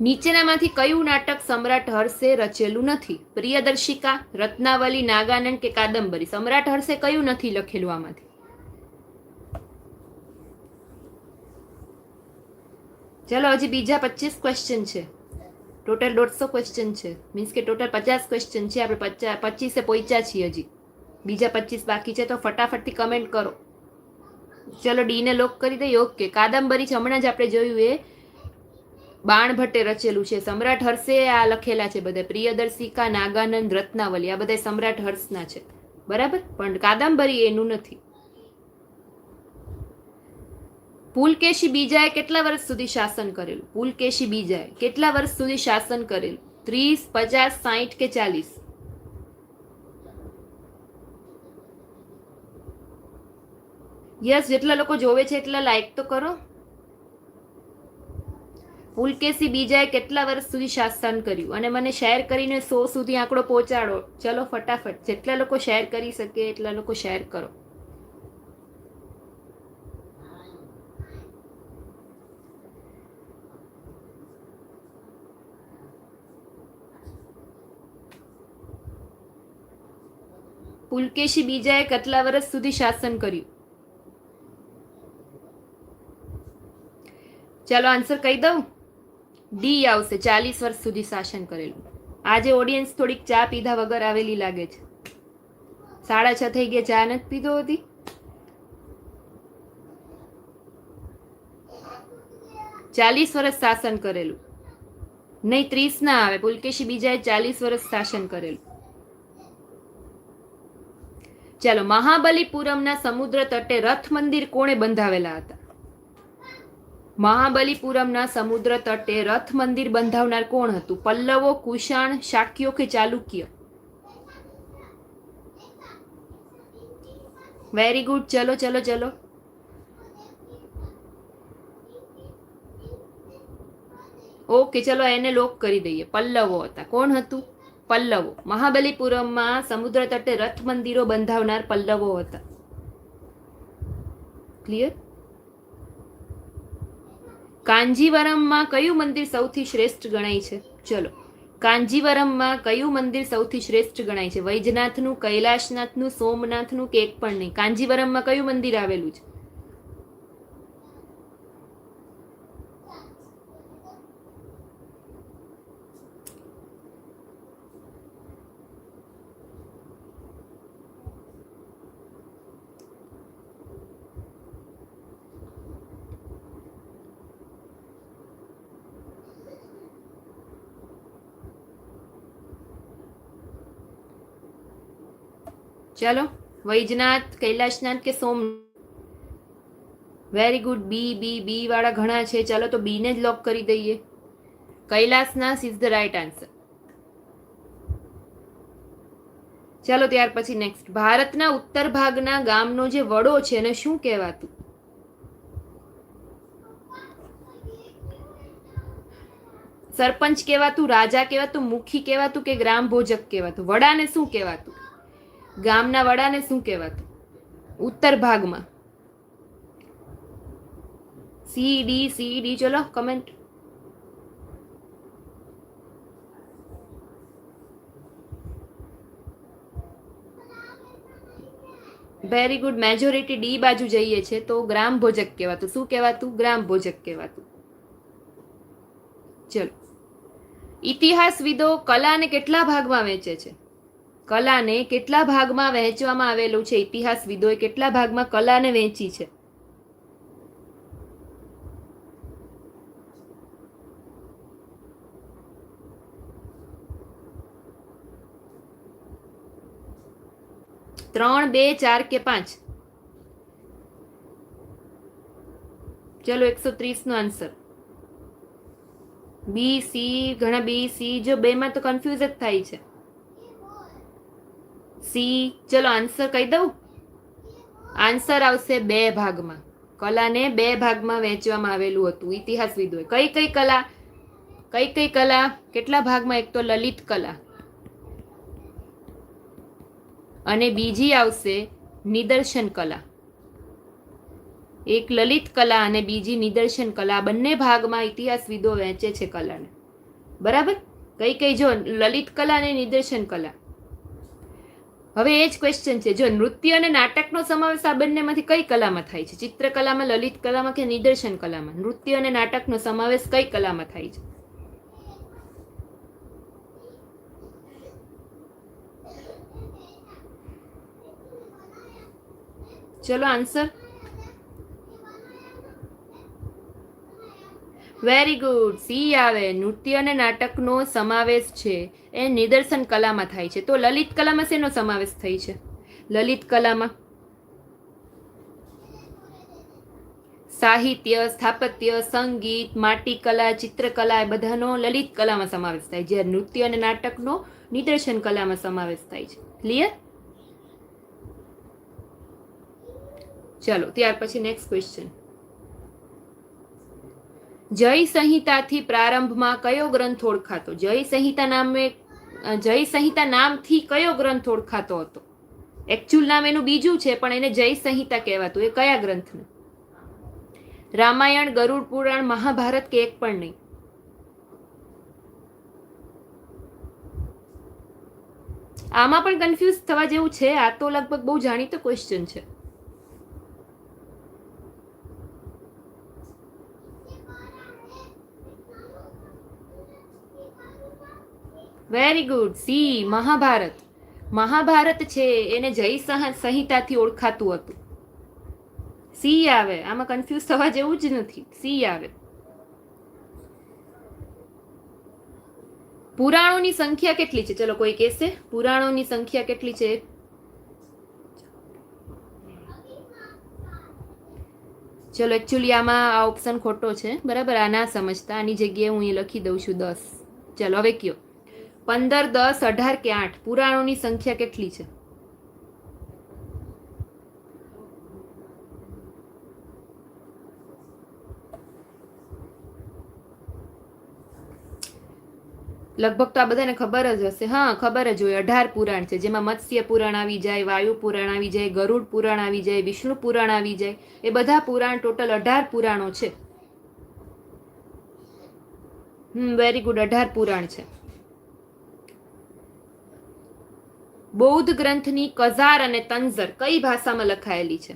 નીચેનામાંથી કયું નાટક સમ્રાટ હર્ષે રચેલું નથી? પ્રિયદર્શિકા, રત્નાવલી, નાગાનંદ કે કાદંબરી? સમ્રાટ હર્ષે કયું નથી લખેલું આમાંથી? ચલો, હજી બીજા 25 ક્વેશ્ચન છે. ટોટલ 150 ક્વેશ્ચન છે, મીન્સ કે ટોટલ 50 ક્વેશ્ચન છે. આપણે 25 પહોંચ્યા છીએ, હજી બીજા 25 બાકી છે, તો ફટાફટથી કમેન્ટ કરો. ચલો, ડી ને લોક કરી દઈએ. ઓકે, કાદંબરી છે, હમણાં જ આપણે જોયું, એ બાણભટ્ટે રચેલું છે. સમ્રાટ હર્ષે આ લખેલા છે બધા, પ્રિયદર્શિકા, નાગાનંદ, રત્નાવલી, આ બધા સમ્રાટ હર્ષના છે, બરાબર? પણ કાદંબરી એનું નથી. પુલકેશી બીજાએ કેટલા વર્ષ સુધી શાસન કરેલું? પુલકેશી બીજાએ કેટલા વર્ષ સુધી શાસન કરેલું? 30, 50, 60 કે 40? યસ, જેટલા લોકો જોવે છે એટલા લાઈક તો કરો. પુલકેશી બીજાએ કેટલા વર્ષ સુધી શાસન કર્યું? અને મને શેર કરીને 100 સુધી આંકડો પહોંચાડો. ચલો ફટાફટ, જેટલા લોકો શેર કરી શકે એટલા લોકો શેર કરો. પુલકેશી બીજાએ કેટલા વર્ષ સુધી શાસન કર્યું? ચાલો આન્સર કહી દઉં. ડી આવશે, 40 વર્ષ સુધી શાસન કરેલું. આજે ઓડિયન્સ થોડીક ચા પીધા વગર આવેલી લાગે છે. 6:30 થઈ ગયા, ચા નથી પીધો હતી. ચાલીસ વર્ષ શાસન કરેલું, નહીં 30 ના આવે. પુલકેશી બીજાએ 40 વર્ષ શાસન કરેલું. ચાલો, મહાબલીપુરમના સમુદ્ર તટે રથ મંદિર કોણે બંધાવેલા હતા? મહાબલીપુરમના સમુદ્ર તટે રથ મંદિર બંધાવનાર કોણ હતું? પલ્લવો, કુષાણ, શાક્યો કે ચાલુક્ય? Very good. ચલો ચલો ચલો, ઓકે, ચલો એને લોક કરી દઈએ. પલ્લવો હતા. કોણ હતું? પલ્લવો. મહાબલીપુરમમાં સમુદ્ર તટે રથ મંદિરો બંધાવનાર પલ્લવો હતા. ક્લિયર? કાંજીવરમમાં કયું મંદિર સૌથી શ્રેષ્ઠ ગણાય છે? ચલો, કાંજીવરમમાં કયું મંદિર સૌથી શ્રેષ્ઠ ગણાય છે? વૈજનાથનું, કૈલાશનાથનું, સોમનાથનું કે એક પણ નહીં? કાંજીવરમમાં કયું મંદિર આવેલું છે? ચલો, વૈજનાથ, કૈલાશનાથ કે Somnath? Very good. B B B વાળા ઘણા છે. ચલો, તો બી ને જ લોક કરી દઈએ. Kailashnath is the right answer. ચાલો ત્યાર પછી નેક્સ્ટ, ભારતના ઉત્તર ભાગના ગામનો જે વડો છે એને શું કહેવાતું? સરપંચ કહેવાતું, રાજા કહેવાતું, મુખી કહેવાતું કે ગ્રામ ભોજક કહેવાતું? વડાને શું કહેવાતું? ગામના વડાને શું કહેવાતું ઉત્તર ભાગમાં? સી ડી ચલો comment. Very good, majority D બાજુ જઈએ છે તો ગ્રામ ભોજક કહેવાતું. શું કહેવાતું? ગ્રામ ભોજક કહેવાતું. ચલો, ઇતિહાસવિદો કલાને કેટલા ભાગમાં વહેંચે છે? કલાને કેટલા ભાગમાં વહેંચવામાં આવેલું છે? ઇતિહાસવિદોએ કેટલા ભાગમાં કલાને વહેંચી છે? ત્રણ, 2, 4 કે 5? ચલો 130 નો આન્સર બી સી. ઘણા બી સી, જો બે માં તો કન્ફ્યુઝ જ થાય છે. સી. ચલો આન્સર કહી દઉં. આન્સર આવશે 2 ભાગમાં. કલાને 2 ભાગમાં વહેંચવામાં આવેલું હતું ઇતિહાસવિદોએ. કઈ કઈ કલા? કેટલા ભાગમાં? એક તો લલિત કલા અને બીજી આવશે નિદર્શન કલા. એક લલિત કલા અને બીજી નિદર્શન કલા. બંને ભાગમાં ઇતિહાસવિદો વહેંચે છે કલાને. બરાબર? કઈ જો લલિત કલા અને નિદર્શન કલા. હવે એ જ ક્વેશ્ચન છે, જો નૃત્ય અને નાટકનો સમાવેશ આ બંનેમાંથી કઈ કલામાં થાય છે? ચિત્રકલામાં, લલિત કલામાં કે નિદર્શન કલામાં? નૃત્ય અને નાટકનો સમાવેશ કઈ કલામાં થાય છે? ચલો આન્સર. વેરી ગુડ, સી આવે. નૃત્ય અને નાટકનો સમાવેશ છે એ નિદર્શન કલામાં થાય છે. તો લલિત કલામાં શેનો સમાવેશ થાય છે? લલિત કલામાં સાહિત્ય, સ્થાપત્ય, સંગીત, માટીકલા, ચિત્રકલા એ બધાનો લલિત કલામાં સમાવેશ થાય. જ્યારે નૃત્ય અને નાટકનો નિદર્શન કલામાં સમાવેશ થાય છે. ક્લિયર? ચલો ત્યાર પછી નેક્સ્ટ ક્વેશ્ચન. જય સંહિતાથી પ્રારંભમાં કયો ગ્રંથ ઓળખાતો? જય સંહિતા નામથી કયો ગ્રંથ ઓળખાતો હતો? એકચ્યુઅલ નામ એનું બીજું છે પણ એને જય સંહિતા કહેવાતું. એ કયા ગ્રંથને? રામાયણ, ગરુડ પુરાણ, મહાભારત કે એક પણ નહીં? આમાં પણ કન્ફ્યુઝ થવા જેવું છે. આ તો લગભગ બહુ જાણીતો ક્વેશ્ચન છે. Very good, see Mahabharat. Mahabharat છે એને જય સંહિતાથી ઓળખાતું હતું. સી આવે. આમાં કન્ફ્યુઝ થવા જેવું જ નથી. સી આવે. પુરાણોની સંખ્યા કેટલી છે? ચલો કોઈ કહેશે પુરાણોની સંખ્યા કેટલી છે? ચલો એકચ્યુઅલી આમાં આ ઓપ્શન ખોટો છે. બરાબર? આ ના સમજતા. આની જગ્યાએ હું અહીં લખી દઉં છું 10. ચલો હવે કયો. 15, 10, 18 કે 8? પુરાણોની સંખ્યા કેટલી છે? લગભગ તો આ બધાને ખબર જ હશે. હા, ખબર જ હોય. 18 પુરાણ છે, જેમાં મત્સ્ય પુરાણ આવી જાય, વાયુ પુરાણ આવી જાય, ગરુડ પુરાણ આવી જાય, વિષ્ણુ પુરાણ આવી જાય. એ બધા પુરાણ ટોટલ 18 પુરાણો છે. વેરી ગુડ, 18 પુરાણ છે. બૌદ્ધ ગ્રંથની કઝાર અને તંઝર કઈ ભાષામાં લખાયેલી છે?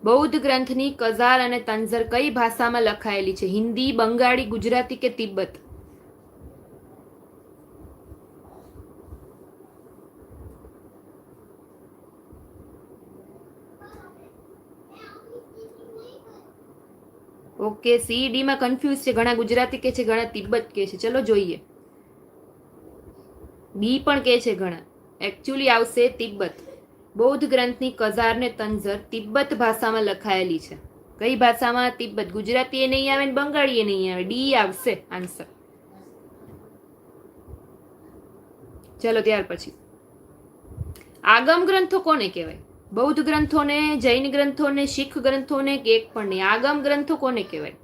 બૌદ્ધ ગ્રંથની કઝાર અને તંઝર કઈ ભાષામાં લખાયેલી છે? હિન્દી, બંગાળી, ગુજરાતી કે તિબ્બત? ઓકે, સી ડી માં કન્ફ્યુઝ છે. ઘણા ગુજરાતી કે છે, ઘણા તિબ્બત કે છે. ચલો જોઈએ. બી પણ કે છે ઘણા. એકચ્યુઅલી આવશે તિબ્બત. બૌદ્ધ ગ્રંથની કઝાર ને તંઝર તિબ્બત ભાષામાં લખાયેલી છે. કઈ ભાષામાં? તિબ્બત. ગુજરાતી એ નહીં આવે ને બંગાળી એ નહીં આવે. ડી આવશે આન્સર. ચલો ત્યાર પછી આગમ ગ્રંથો કોને કહેવાય? બૌદ્ધ ગ્રંથોને, જૈન ગ્રંથોને, શીખ ગ્રંથોને કે એક પણ નહીં? આગમ ગ્રંથો કોને કહેવાય?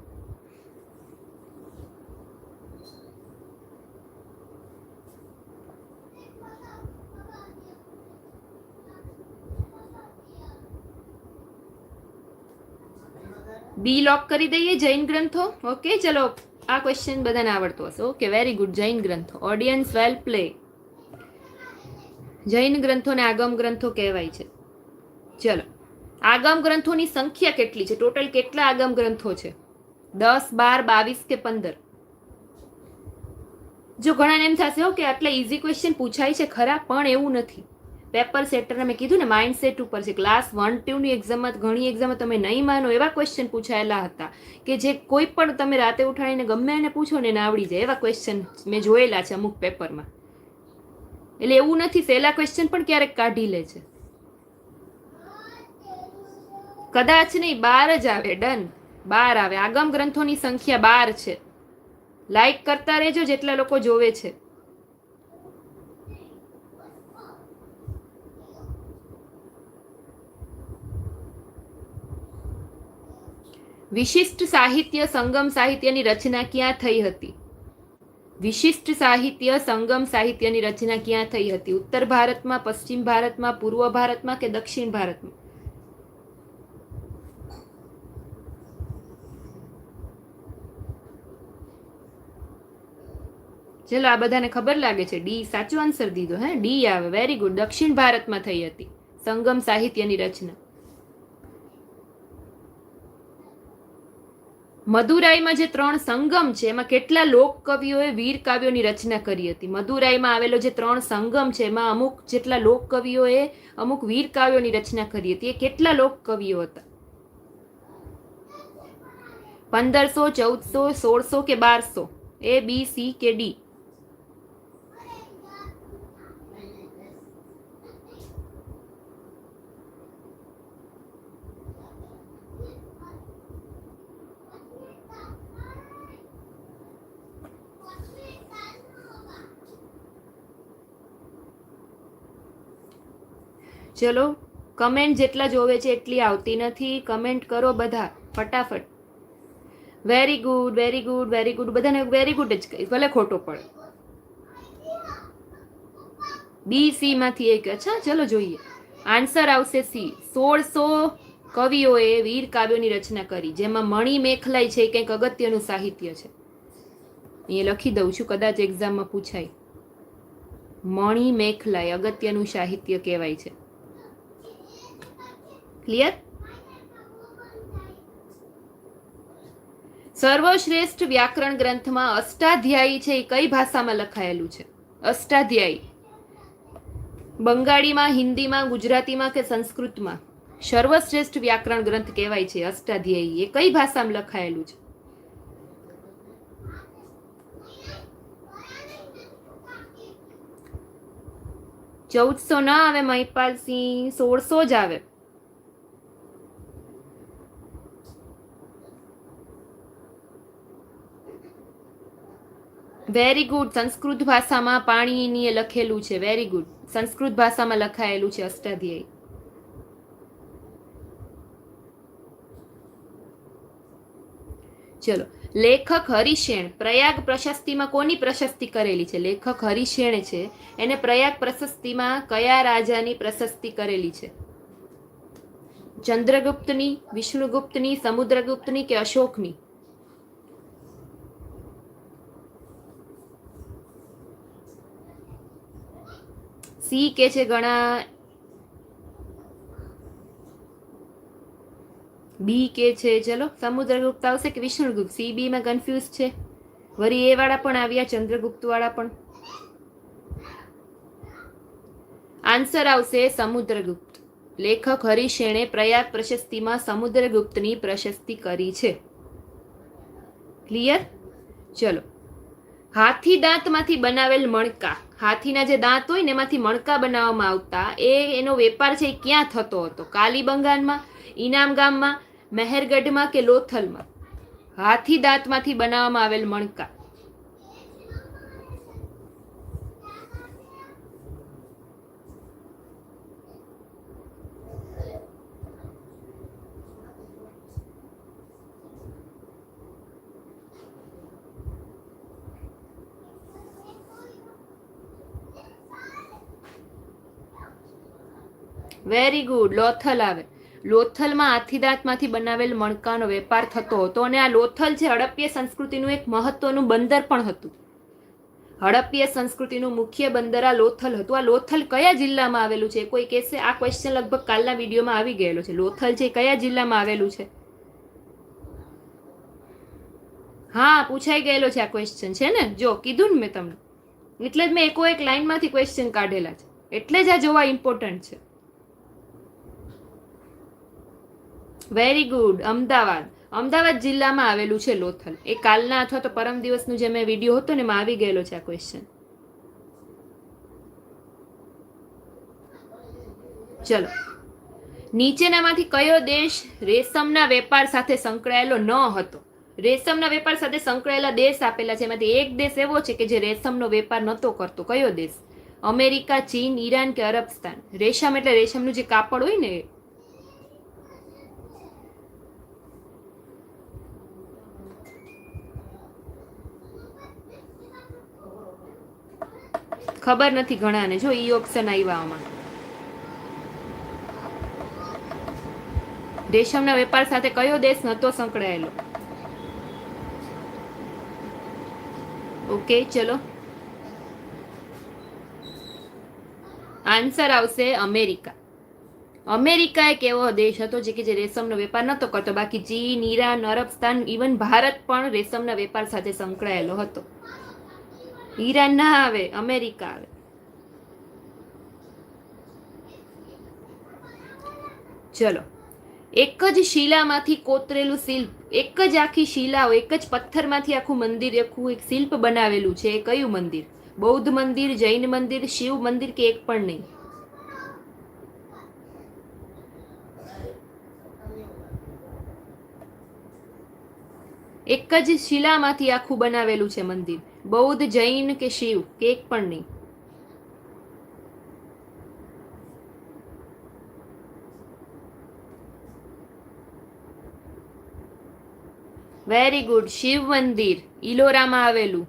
બી લોક કરી દઈએ, જૈન ગ્રંથો. ઓકે, ચલો આ ક્વેશ્ચન બધાને આવડતો હશે. Okay, very good. જૈન ગ્રંથો. Audience well play. જૈન ગ્રંથોને આગમ ગ્રંથો કહેવાય છે. ચલો, આગમ ગ્રંથોની સંખ્યા કેટલી છે? ટોટલ કેટલા આગમ ગ્રંથો છે? 10, 12, 22 કે 15? જો ઘણાને એમ થશે કે આટલા ઇઝી ક્વેશ્ચન પૂછાય છે ખરા, પણ એવું નથી. પેપર સેટરના મેં કીધું ને માઇન્ડ સેટ ઉપર છે. ક્લાસ 1, 2 ની એક્ઝામમાં, ઘણી એક્ઝામમાં તમે નહીં માનો એવા ક્વેશ્ચન પૂછાયેલા હતા કે જે કોઈ પણ તમે રાતે ઉઠાડીને ગમે એને પૂછો ને એને આવડી જાય. એવા ક્વેશ્ચન મેં જોયેલા છે અમુક પેપરમાં. એટલે એવું નથી, સહેલા ક્વેશ્ચન પણ ક્યારેક કાઢી લે છે. કદાચ નહીં, 12 જ આવે. ડન, 12 આવે. આગમ ગ્રંથોની સંખ્યા 12 છે. લાઈક કરતા રહેજો જેટલા લોકો જોવે છે. વિશિષ્ટ સાહિત્ય સંગમ સાહિત્યની રચના ક્યાં થઈ હતી? વિશિષ્ટ સાહિત્ય સંગમ સાહિત્યની રચના ક્યાં થઈ હતી? ઉત્તર ભારતમાં, પશ્ચિમ ભારતમાં, પૂર્વ ભારતમાં કે દક્ષિણ ભારતમાં? ચલો, આ બધાને ખબર લાગે છે. ડી સાચો આન્સર દીધો. હે, ડી આવે. Very good. દક્ષિણ ભારતમાં થઈ હતી સંગમ સાહિત્યની રચના. મદુરાઈમાં જે 3 સંગમ છે એમાં કેટલા લોક કવિઓએ વીર કાવ્યોની રચના કરી હતી? મદુરાઈમાં આવેલો જે 3 સંગમ છે એમાં અમુક જેટલા લોક કવિઓએ અમુક વીર કાવ્યોની રચના કરી હતી. એ કેટલા લોક કવિઓ હતા? 1500, 1400, 1600 કે 1200? A, B, C કે D? ચલો, કમેન્ટ જેટલા જોવે છે એટલી આવતી નથી. કમેન્ટ કરો બધા ફટાફટ. Very good, very good, very good. બધાને વેરી ગુડ જ કહીશ, ભલે ખોટો પડે. બી, સી માંથી એક. અચ્છા, ચલો જોઈએ. આન્સર આવશે સી. 1600 કવિઓએ વીર કાવ્યોની રચના કરી, જેમાં મણિ મેખલાઈ છે એ કંઈક અગત્યનું સાહિત્ય છે. અહીંયા લખી દઉં છું, કદાચ એક્ઝામમાં પૂછાય. મણિ મેખલાઈ અગત્યનું સાહિત્ય કહેવાય છે. ક્લિયર? સર્વશ્રેષ્ઠ વ્યાકરણ ગ્રંથમાં અષ્ટાધ્યાયી છે એ કઈ ભાષામાં લખાયેલું છે? અષ્ટાધ્યાયી બંગાળીમાં, હિન્દીમાં, ગુજરાતીમાં કે સંસ્કૃતમાં? સર્વશ્રેષ્ઠ વ્યાકરણ ગ્રંથ કહેવાય છે અષ્ટાધ્યાયી. એ કઈ ભાષામાં લખાયેલું છે? ચૌદસો ના આવે મહિપાલસિંહ, 1600 જ આવે. Very good. સંસ્કૃત ભાષામાં પાણીની લખેલું છે. Very good. સંસ્કૃત ભાષામાં લખાયેલું છે અષ્ટાધ્યાયી. ચલો, લેખક હરિશેણ પ્રયાગ પ્રશસ્તિમાં કોની પ્રશસ્તિ કરેલી છે? લેખક હરિશેણ છે એને પ્રયાગ પ્રશસ્તિમાં કયા રાજાની પ્રશસ્તિ કરેલી છે? ચંદ્રગુપ્તની, વિષ્ણુગુપ્તની, સમુદ્રગુપ્તની કે અશોકની? સી કે છે ઘણા, બી કે છે. ચલો, સમુદ્રગુપ્ત આવશે કે વિષ્ણુગુપ્ત? સી બી માં કન્ફ્યુઝ છે. વળી એ વાળા પણ આવ્યા, ચંદ્રગુપ્ત વાળા પણ. આન્સર આવશે સમુદ્રગુપ્ત. લેખક હરિશેણે પ્રયાગ પ્રશસ્તિમાં સમુદ્રગુપ્તની પ્રશસ્તિ કરી છે. ક્લિયર? ચલો, હાથી દાંતમાંથી બનાવેલ મણકા, હાથીના જે દાંત હોય ને એમાંથી મણકા બનાવવામાં આવતા, એનો વેપાર છે એ ક્યાં થતો હતો? કાલીબંગાનમાં, ઇનામ ગામમાં, મહેરગઢમાં કે લોથલમાં? હાથી દાંતમાંથી બનાવવામાં આવેલ મણકા. Very good. લોથલ આવે. લોથલમાં હાથીદાંતમાંથી બનાવેલ મણકાનો વેપાર થતો હતો અને આ લોથલ છે હડપ્પીય સંસ્કૃતિનું એક મહત્વનું બંદર પણ હતું. હડપ્પીય સંસ્કૃતિનું મુખ્ય બંદર આ લોથલ હતું. આ લોથલ કયા જિલ્લામાં આવેલું છે? કોઈ કહેશે? આ ક્વેશ્ચન લગભગ કાલના વિડીયોમાં આવી ગયેલો છે. લોથલ છે કયા જિલ્લામાં આવેલું છે? હા, પૂછાઈ ગયેલો છે આ ક્વેશ્ચન, છે ને? જો કીધું ને મેં તમને, એટલે જ મેં એકો એક લાઈનમાંથી ક્વેશ્ચન કાઢેલા છે, એટલે જ આ જોવા ઇમ્પોર્ટન્ટ છે. Very good. અમદાવાદ. અમદાવાદ જિલ્લામાં આવેલું છે લોથલ. એ કાલના અથવા તો પરમ દિવસનું જે મેં વિડીયો હતો ને એમાં આવી ગયેલો છે આ ક્વેશ્ચન. ચલો, નીચેનામાંથી કયો દેશ રેશમના વેપાર સાથે સંકળાયેલો ન હતો? રેશમના વેપાર સાથે સંકળાયેલા દેશ આપેલા છે, એમાંથી એક દેશ એવો છે કે જે રેશમનો વેપાર નહોતો કરતો. કયો દેશ? અમેરિકા, ચીન, ઈરાન કે અરબસ્તાન? રેશમ એટલે રેશમનું જે કાપડ હોય ને એ. ખબર નથી ઘણાને. જો ઈ ઓપ્શન આવ્યા આમાં. રેશમના વેપાર સાથે કયો દેશ નહોતો સંકળાયેલો? ઓકે, ચલો. આન્સર આવશે અમેરિકા. અમેરિકા એક એવો દેશ હતો જે કે જે રેશમનો વેપાર નહોતો કરતો. બાકી ચીન, ઈરાન, અરબસ્તાન, ઇવન ભારત પણ રેશમના વેપાર સાથે સંકળાયેલો હતો. ઈરાન ના આવે, અમેરિકા આવે. ચલો, એક જ શિલામાંથી કોતરેલું શિલ્પ, એક જ આખી શિલાઓ, એક જ પથ્થરમાંથી આખું મંદિર, આખું એક શિલ્પ બનાવેલું છે, એ કયું મંદિર? બૌદ્ધ મંદિર, જૈન મંદિર, શિવ મંદિર કે એક પણ નહીં? એક જ શિલામાંથી આખું બનાવેલું છે મંદિર. બૌદ્ધ, જૈન કે શિવ કે એક પણ નહીં? Very good. શિવ મંદિર, ઇલોરામાં આવેલું.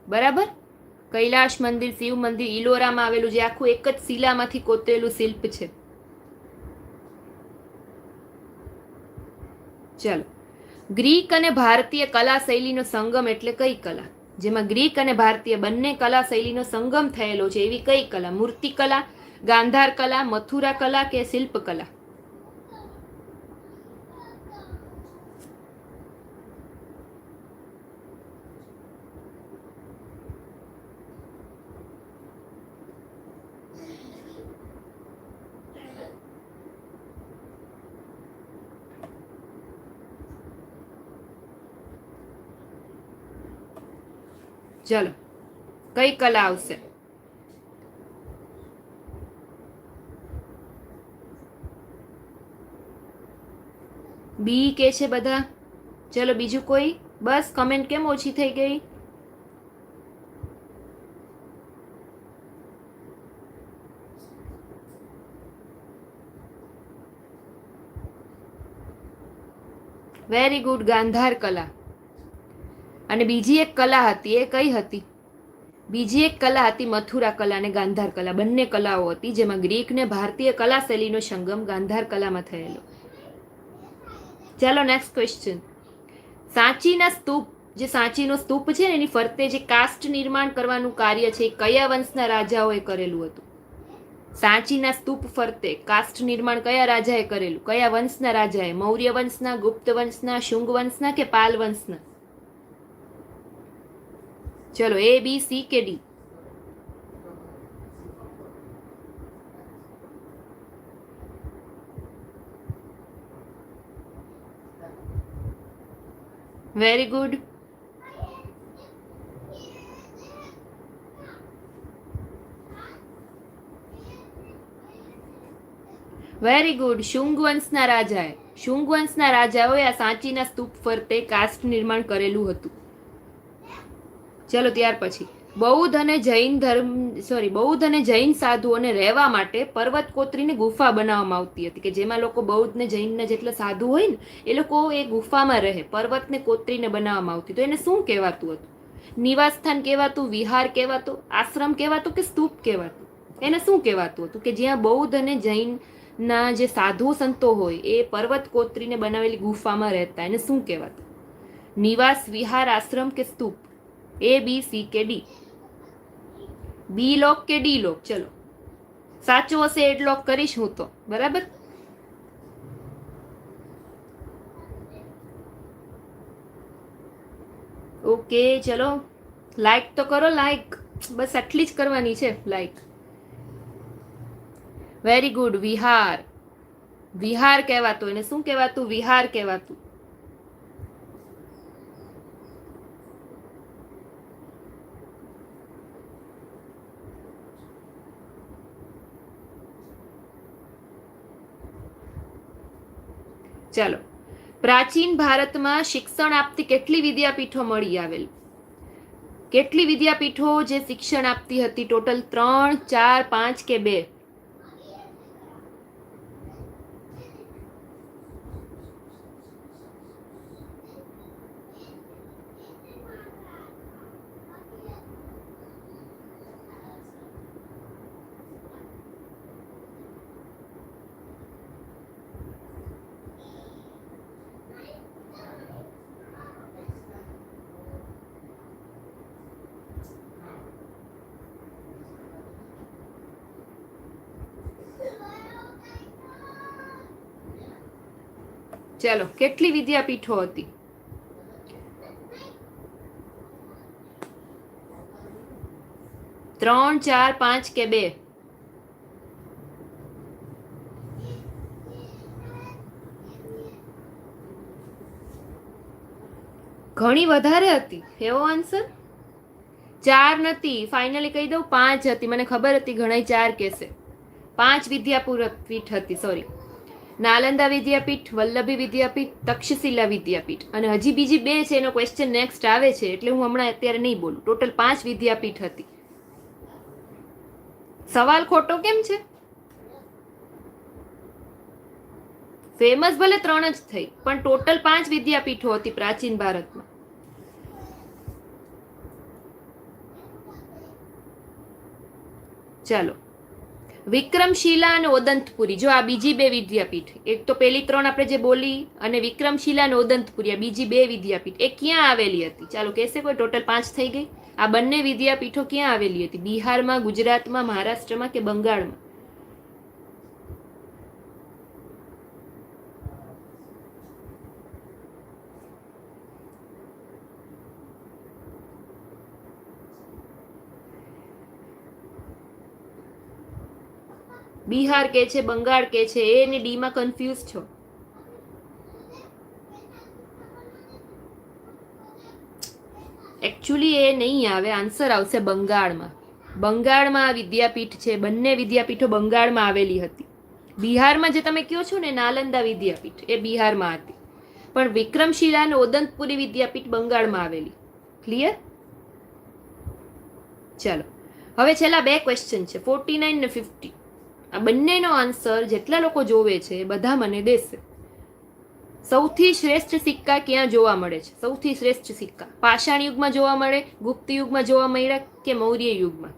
બરાબર. કૈલાશ મંદિર, શિવ મંદિર ઇલોરામાં આવેલું, જે આખું એક જ શિલામાંથી કોતરેલું શિલ્પ છે. ચલો, ગ્રીક અને ભારતીય કલા શૈલીનો સંગમ એટલે કઈ કલા? જેમાં ગ્રીક અને ભારતીય બંને કલા શૈલીનો સંગમ થયેલો છે એવી કઈ કલા? મૂર્તિકલા, ગાંધાર કલા, મથુરા કલા કે શિલ્પકલા? ચલો, કઈ કલા આવશે? બી કે છે બધા. ચલો, બીજું કોઈ? બસ, કમેન્ટ કેમ ઓછી થઈ ગઈ? Very good. ગાંધાર કલા. અને બીજી એક કલા હતી, એ કઈ હતી? બીજી એક કલા હતી મથુરા કલા અને ગાંધાર કલા. બંને કલાઓ હતી જેમાં ગ્રીક ને ભારતીય કલા શૈલીનો સંગમ ગાંધાર કલામાં થયેલો. ચાલો, નેક્સ્ટ ક્વેશ્ચન. સાંચીના સ્તૂપ, જે સાંચીનો સ્તૂપ છે ને એની ફરતે જે કાસ્ટ નિર્માણ કરવાનું કાર્ય છે એ કયા વંશના રાજાઓએ કરેલું હતું? સાંચીના સ્તૂપ ફરતે કાસ્ટ નિર્માણ કયા રાજાએ કરેલું? કયા વંશના રાજાએ? મૌર્ય વંશના, ગુપ્ત વંશના, શુંગ વંશના કે પાલ વંશના? ચલો, એ, બી, સી કે D? Very good. Very good. Shunga વંશના રાજાએ, શુંગ વંશના રાજાઓએ આ સાંચીના સ્તૂપ ફરતે કાસ્ટ નિર્માણ કરેલું હતું. ચલો, ત્યાર પછી બૌદ્ધ અને જૈન સાધુઓને રહેવા માટે પર્વત કોતરીને ગુફા બનાવવામાં આવતી હતી, કે જેમાં લોકો બૌદ્ધ ને જૈનના જેટલા સાધુ હોય ને એ લોકો એ ગુફામાં રહે, પર્વતને કોતરીને બનાવવામાં આવતી. તો એને શું કહેવાતું હતું? નિવાસસ્થાન કહેવાતું, વિહાર કહેવાતું, આશ્રમ કહેવાતું કે સ્તૂપ કહેવાતું? એને શું કહેવાતું હતું કે જ્યાં બૌદ્ધ અને જૈન ના જે સાધુ સંતો હોય એ પર્વત કોતરીને બનાવેલી ગુફામાં રહેતા, એને શું કહેવાતું? નિવાસ, વિહાર, આશ્રમ કે સ્તૂપ? A, B, C કે D? બી લોક કે ડી લોક? ચલો સાચું હશે એડ લોક કરીશ હું તો, બરાબર? ઓકે ચલો લાઈક તો કરો, લાઈક બસ આટલી જ કરવાની છે, લાઈક. Very good. વિહાર. વિહાર કહેવાતું, એને શું કહેવાતું? વિહાર કહેવાતું. ચાલો, પ્રાચીન ભારતમાં શિક્ષણ આપતી કેટલી વિદ્યાપીઠો મળી આવેલ? કેટલી વિદ્યાપીઠો જે શિક્ષણ આપતી હતી? ટોટલ 3, 4, 5 કે 2? ચાલો, કેટલી વિદ્યાપીઠો હતી? ત્રણ, 4, 5 કે 2? ઘણી વધારે હતી એવો આન્સર? 4 નથી, ફાઇનલી કહી દઉં 5 હતી. મને ખબર હતી ઘણા 4 કહેશે. 5 વિદ્યાપીઠ હતી, સોરી. નાલંદા વિદ્યાપીઠ, વલ્લભી વિદ્યાપીઠ, તક્ષશિલા વિદ્યાપીઠ, અને હજી બીજી 2 છે, એનો ક્વેશ્ચન નેક્સ્ટ આવે છે, એટલે હું હમણાં અત્યારે નહીં બોલું. ટોટલ 5 વિદ્યાપીઠ હતી. સવાલ ખોટો કેમ છે? ફેમસ ભલે 3 જ થઈ, પણ ટોટલ 5 વિદ્યાપીઠો હતી પ્રાચીન ભારતમાં. ચાલો, વિક્રમશિલા અને ઓદંતપુરી, જો આ બીજી 2 વિદ્યાપીઠ, એક તો પેલી 3 આપણે જે બોલી, અને વિક્રમશિલા અને ઓદંતપુરી, આ બીજી 2 વિદ્યાપીઠ, એ ક્યાં આવેલી હતી? ચાલો કહેશે કોઈ? ટોટલ 5 થઈ ગઈ. આ બંને વિદ્યાપીઠો ક્યાં આવેલી હતી? બિહારમાં, ગુજરાતમાં, મહારાષ્ટ્રમાં કે બંગાળમાં? બિહાર કે છે, બંગાળ કે છે, એ અને ડી માં કન્ફ્યુઝ છો? એકચ્યુઅલી એ નહીં આવે, આન્સર આવશે બંગાળમાં. બંગાળમાં આ વિદ્યાપીઠ છે, બંને વિદ્યાપીઠો બંગાળમાં આવેલી હતી. બિહારમાં જે તમે કહો છો ને નાલંદા વિદ્યાપીઠ, એ બિહારમાં હતી, પણ વિક્રમશિલા અને ઓદંતપુરી વિદ્યાપીઠ બંગાળમાં આવેલી. ક્લિયર? ચાલો, હવે છેલ્લા 2 ક્વેશ્ચન છે, 49 ને 50. આ બંનેનો આન્સર જેટલા લોકો જોવે છે બધા મને દેશે. સૌથી શ્રેષ્ઠ સિક્કા ક્યાં જોવા મળે છે? સૌથી શ્રેષ્ઠ સિક્કા પાષાણ યુગમાં જોવા મળે, ગુપ્ત યુગમાં જોવા મળ્યા કે મૌર્ય યુગમાં?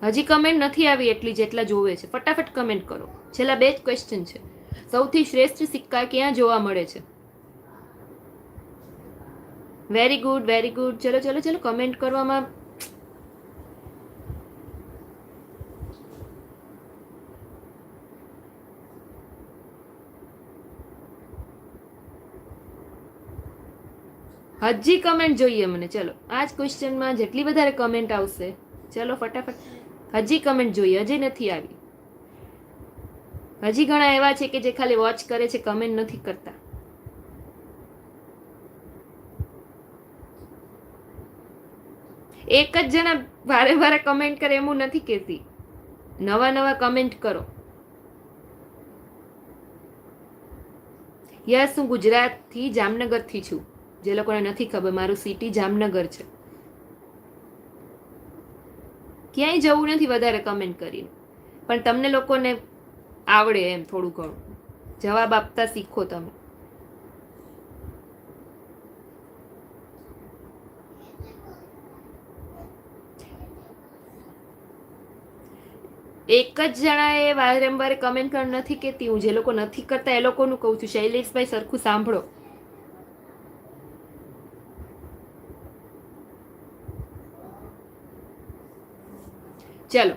હજી કમેન્ટ નથી આવી એટલી જેટલા જોવે છે. ફટાફટ કમેન્ટ કરો. છેલ્લા 2 જ ક્વેશ્ચન છે. સૌથી શ્રેષ્ઠ સિક્કા ક્યાં જોવા મળે છે? Very good, very good. ચલો ચલો ચલો, કમેન્ટ કરવામાં હજી કમેન્ટ જોઈએ મને. ચલો, આ જ ક્વેશ્ચનમાં જેટલી વધારે કમેન્ટ આવશે, ચલો ફટાફટ. હજી કમેન્ટ જોઈએ, હજી નથી આવી. હજી ઘણા એવા છે કે જે ખાલી વોચ કરે છે, કમેન્ટ નથી કરતા. એક જ જણા વારે વારે કમેન્ટ કરે એવું નથી કહેતી, નવા નવા કમેન્ટ કરો. યસ, હું ગુજરાતથી, જામનગરથી છું. જે લોકોને નથી ખબર, મારું સિટી જામનગર છે. ક્યાંય જવું નથી વધારે કમેન્ટ કરીને, પણ તમને લોકોને આવડે એમ થોડું ઘણું જવાબ આપતા શીખો તમે. એક જ જણાએ વારંવાર કમેન્ટ કર નથી કહેતી હું, જે લોકો નથી કરતા એ લોકોનું કહું છું. શૈલેષભાઈ સરખું સાંભળો. ચલો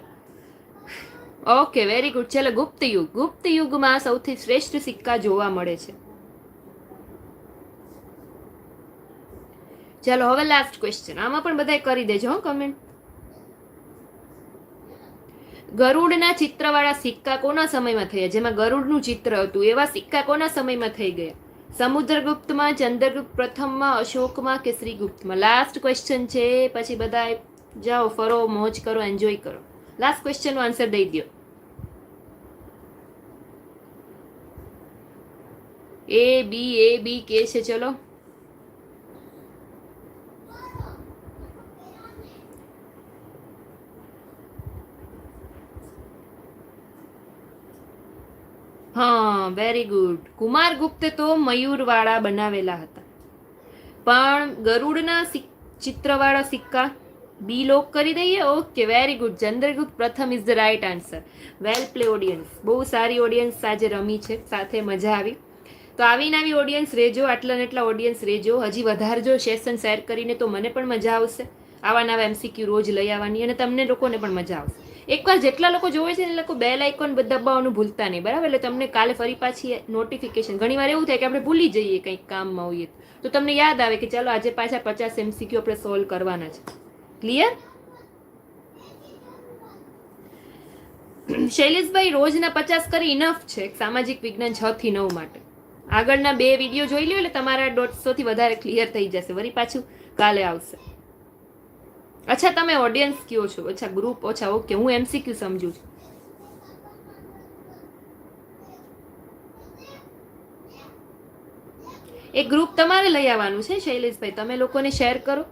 ઓકે, વેરી ગુડ. ચલો, ગુપ્ત યુગ. ગુપ્ત યુગમાં સૌથી શ્રેષ્ઠ સિક્કા જોવા મળે છે. ચલો હવે લાસ્ટ ક્વેશ્ચન. આમાં પણ બધાય કરી દેજો હો કમેન્ટ. ગરુડના ચિત્રવાળા સિક્કા કોના સમયમાં થયા? જેમાં ગરુડનું ચિત્ર હતું એવા સિક્કા કોના સમયમાં થઈ ગયા? સમુદ્રગુપ્તમાં, ચંદ્રગુપ્ત પ્રથમમાં, અશોકમાં કે શ્રીગુપ્તમાં? લાસ્ટ ક્વેશ્ચન છે. પછી બધા જાઓ, ફરો, મોજ કરો, એન્જોય કરો. લાસ્ટ ક્વેશ્ચનનો આન્સર દઈ દો. એ બી કે છે. ચલો હા, વેરી ગુડ. કુમારગુપ્તે તો મયુરવાળા બનાવેલા હતા, પણ ગરુડના ચિત્રવાળા સિક્કા બી લોક કરી દઈએ. Okay, very good. ચંદ્રગુપ્ત પ્રથમ is the right answer. Well play audience. બહુ સારી ઓડિયન્સ આજે રમી છે, સાથે મજા આવી. તો આવીને આવી ઓડિયન્સ રહેજો, આટલા ને એટલા ઓડિયન્સ રહેજો. હજી વધારજો સેશન શેર કરીને, તો મને પણ મજા આવશે. આવા નવા MCQ રોજ લઈ આવવાની, અને તમને લોકોને પણ મજા આવશે. એકવાર જેટલા લોકો જોવે છે ને, એ લોકો બેલ આઇકોન દબાવવાનું ભૂલતા નહીં, બરાબર? એટલે તમને કાલે ફરી પાછી નોટિફિકેશન. ઘણીવાર એવું થાય કે આપણે ભૂલી જઈએ કંઈક કામમાં હોઈએ, તો તમને યાદ આવે કે ચાલો આજે પાછા 50 MCQ આપણે સોલ્વ કરવાના છે. ક્લિયર? શૈલેષભાઈ, રોજના 50 કરી ઇનફ છે સામાજિક વિજ્ઞાન 6 થી 9 માટે. આગળના 2 વિડીયો જોઈ લો એટલે તમારા 150 થી વધારે ક્લિયર થઈ જશે. વળી પાછું કાલે આવશે. અચ્છા, તમે ઓડિયન્સ કયો છો? અચ્છા, ગ્રુપ. ઓછા, ઓકે, હું MCQ સમજુ છું. એક ગ્રુપ તમારે લઈ આવવાનું છે શૈલેષભાઈ. તમે લોકોને શેર કરો.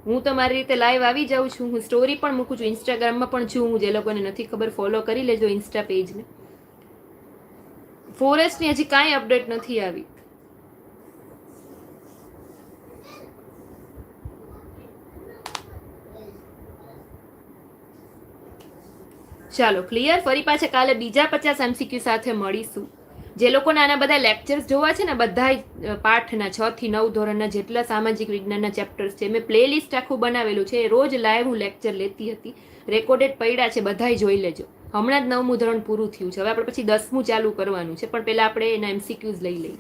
હું તમારી રીતે લાઈવ આવી જાઉં છું. હું સ્ટોરી પણ મૂકું છું, ઇન્સ્ટાગ્રામમાં પણ છું. જે લોકોને નથી ખબર ફોલો કરી લેજો ઇન્સ્ટા પેજને. ફોરેસ્ટની હજી કાંઈ અપડેટ નથી આવી. ચાલો, ક્લિયર. ફરી પાછા કાલે બીજા 50 MCQ સાથે મળીશું. જે લોકોને આના બધા લેક્ચર્સ જોવા છે ને, બધા પાઠના 6 થી 9 ધોરણના જેટલા સામાજિક વિજ્ઞાનના ચેપ્ટર્સ છે, મેં પ્લેલિસ્ટ આખું બનાવેલું છે. રોજ લાઈવ હું લેક્ચર લેતી હતી. રેકોર્ડેડ પડ્યા છે, બધાય જોઈ લેજો. હમણાં જ 9મું ધોરણ પૂરું થયું છે. હવે આપણે પછી 10મું ચાલુ કરવાનું છે, પણ પહેલા આપણે એના MCQs લઈ લઈએ.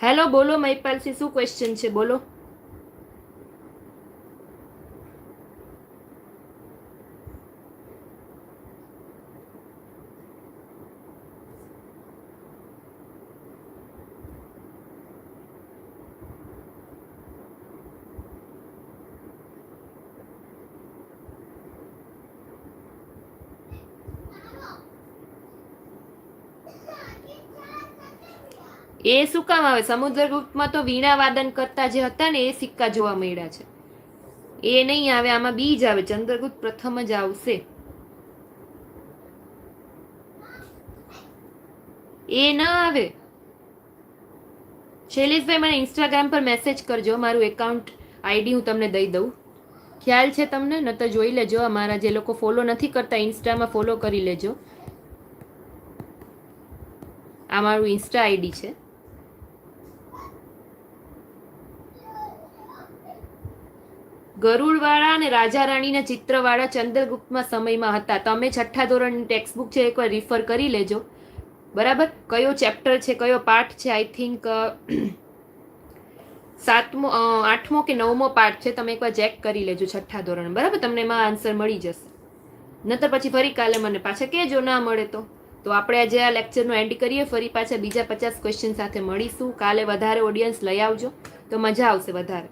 હેલો, બોલો મહિપાલસિંહ, શું ક્વેશ્ચન છે? બોલો. એ શું કામ આવે? સમુદ્રગુપ્તમાં તો વીણા વાદન કરતા જે હતા ને, એ સિક્કા જોવા મળ્યા છે. એ નહીં આવે, આમાં બી જ આવે. ચંદ્રગુપ્ત પ્રથમ જ આવશે. એ ના આવે. શૈલેષભાઈ, મને ઇન્સ્ટાગ્રામ પર મેસેજ કરજો. મારું એકાઉન્ટ ID હું તમને દઈ દઉં. ખ્યાલ છે તમને? ન તો જોઈ લેજો. અમારા જે લોકો ફોલો નથી કરતા, ઇન્સ્ટામાં ફોલો કરી લેજો. આ મારું ઇન્સ્ટા ID છે. ગરુડવાળા અને રાજા રાણીના ચિત્રવાળા ચંદ્રગુપ્તમાં સમયમાં હતા. તમે 6થા ધોરણની ટેક્સ્ટબુક છે, એકવાર રિફર કરી લેજો. બરાબર? કયો ચેપ્ટર છે, કયો પાઠ છે? આઈ થિંક 7મો, 8મો કે 9મો પાઠ છે. તમે એકવાર ચેક કરી લેજો 6થા ધોરણ. બરાબર? તમને એમાં આન્સર મળી જશે. નતર પછી ફરી કાલે મને પાછા કહેજો, ના મળે તો. તો આપણે આજે આ લેક્ચરનો એન્ડ કરીએ. ફરી પાછા બીજા 50 ક્વેશ્ચન સાથે મળીશું. કાલે વધારે ઓડિયન્સ લઈ આવજો, તો મજા આવશે વધારે.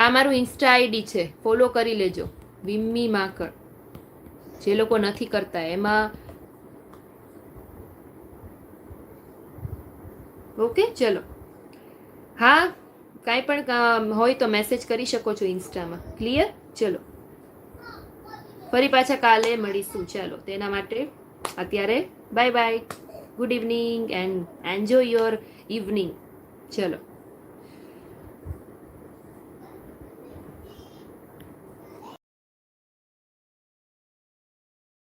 આ મારું ઇન્સ્ટા ID છે, ફોલો કરી લેજો. વિમ્મી માકડ. જે લોકો નથી કરતા એમાં. ઓકે, ચલો. હા, કાંઈ પણ હોય તો મેસેજ કરી શકો છો ઇન્સ્ટામાં. ક્લિયર? ચલો, ફરી પાછા કાલે મળીશું. ચાલો, તેના માટે અત્યારે bye bye, good evening and enjoy your evening. ચલો.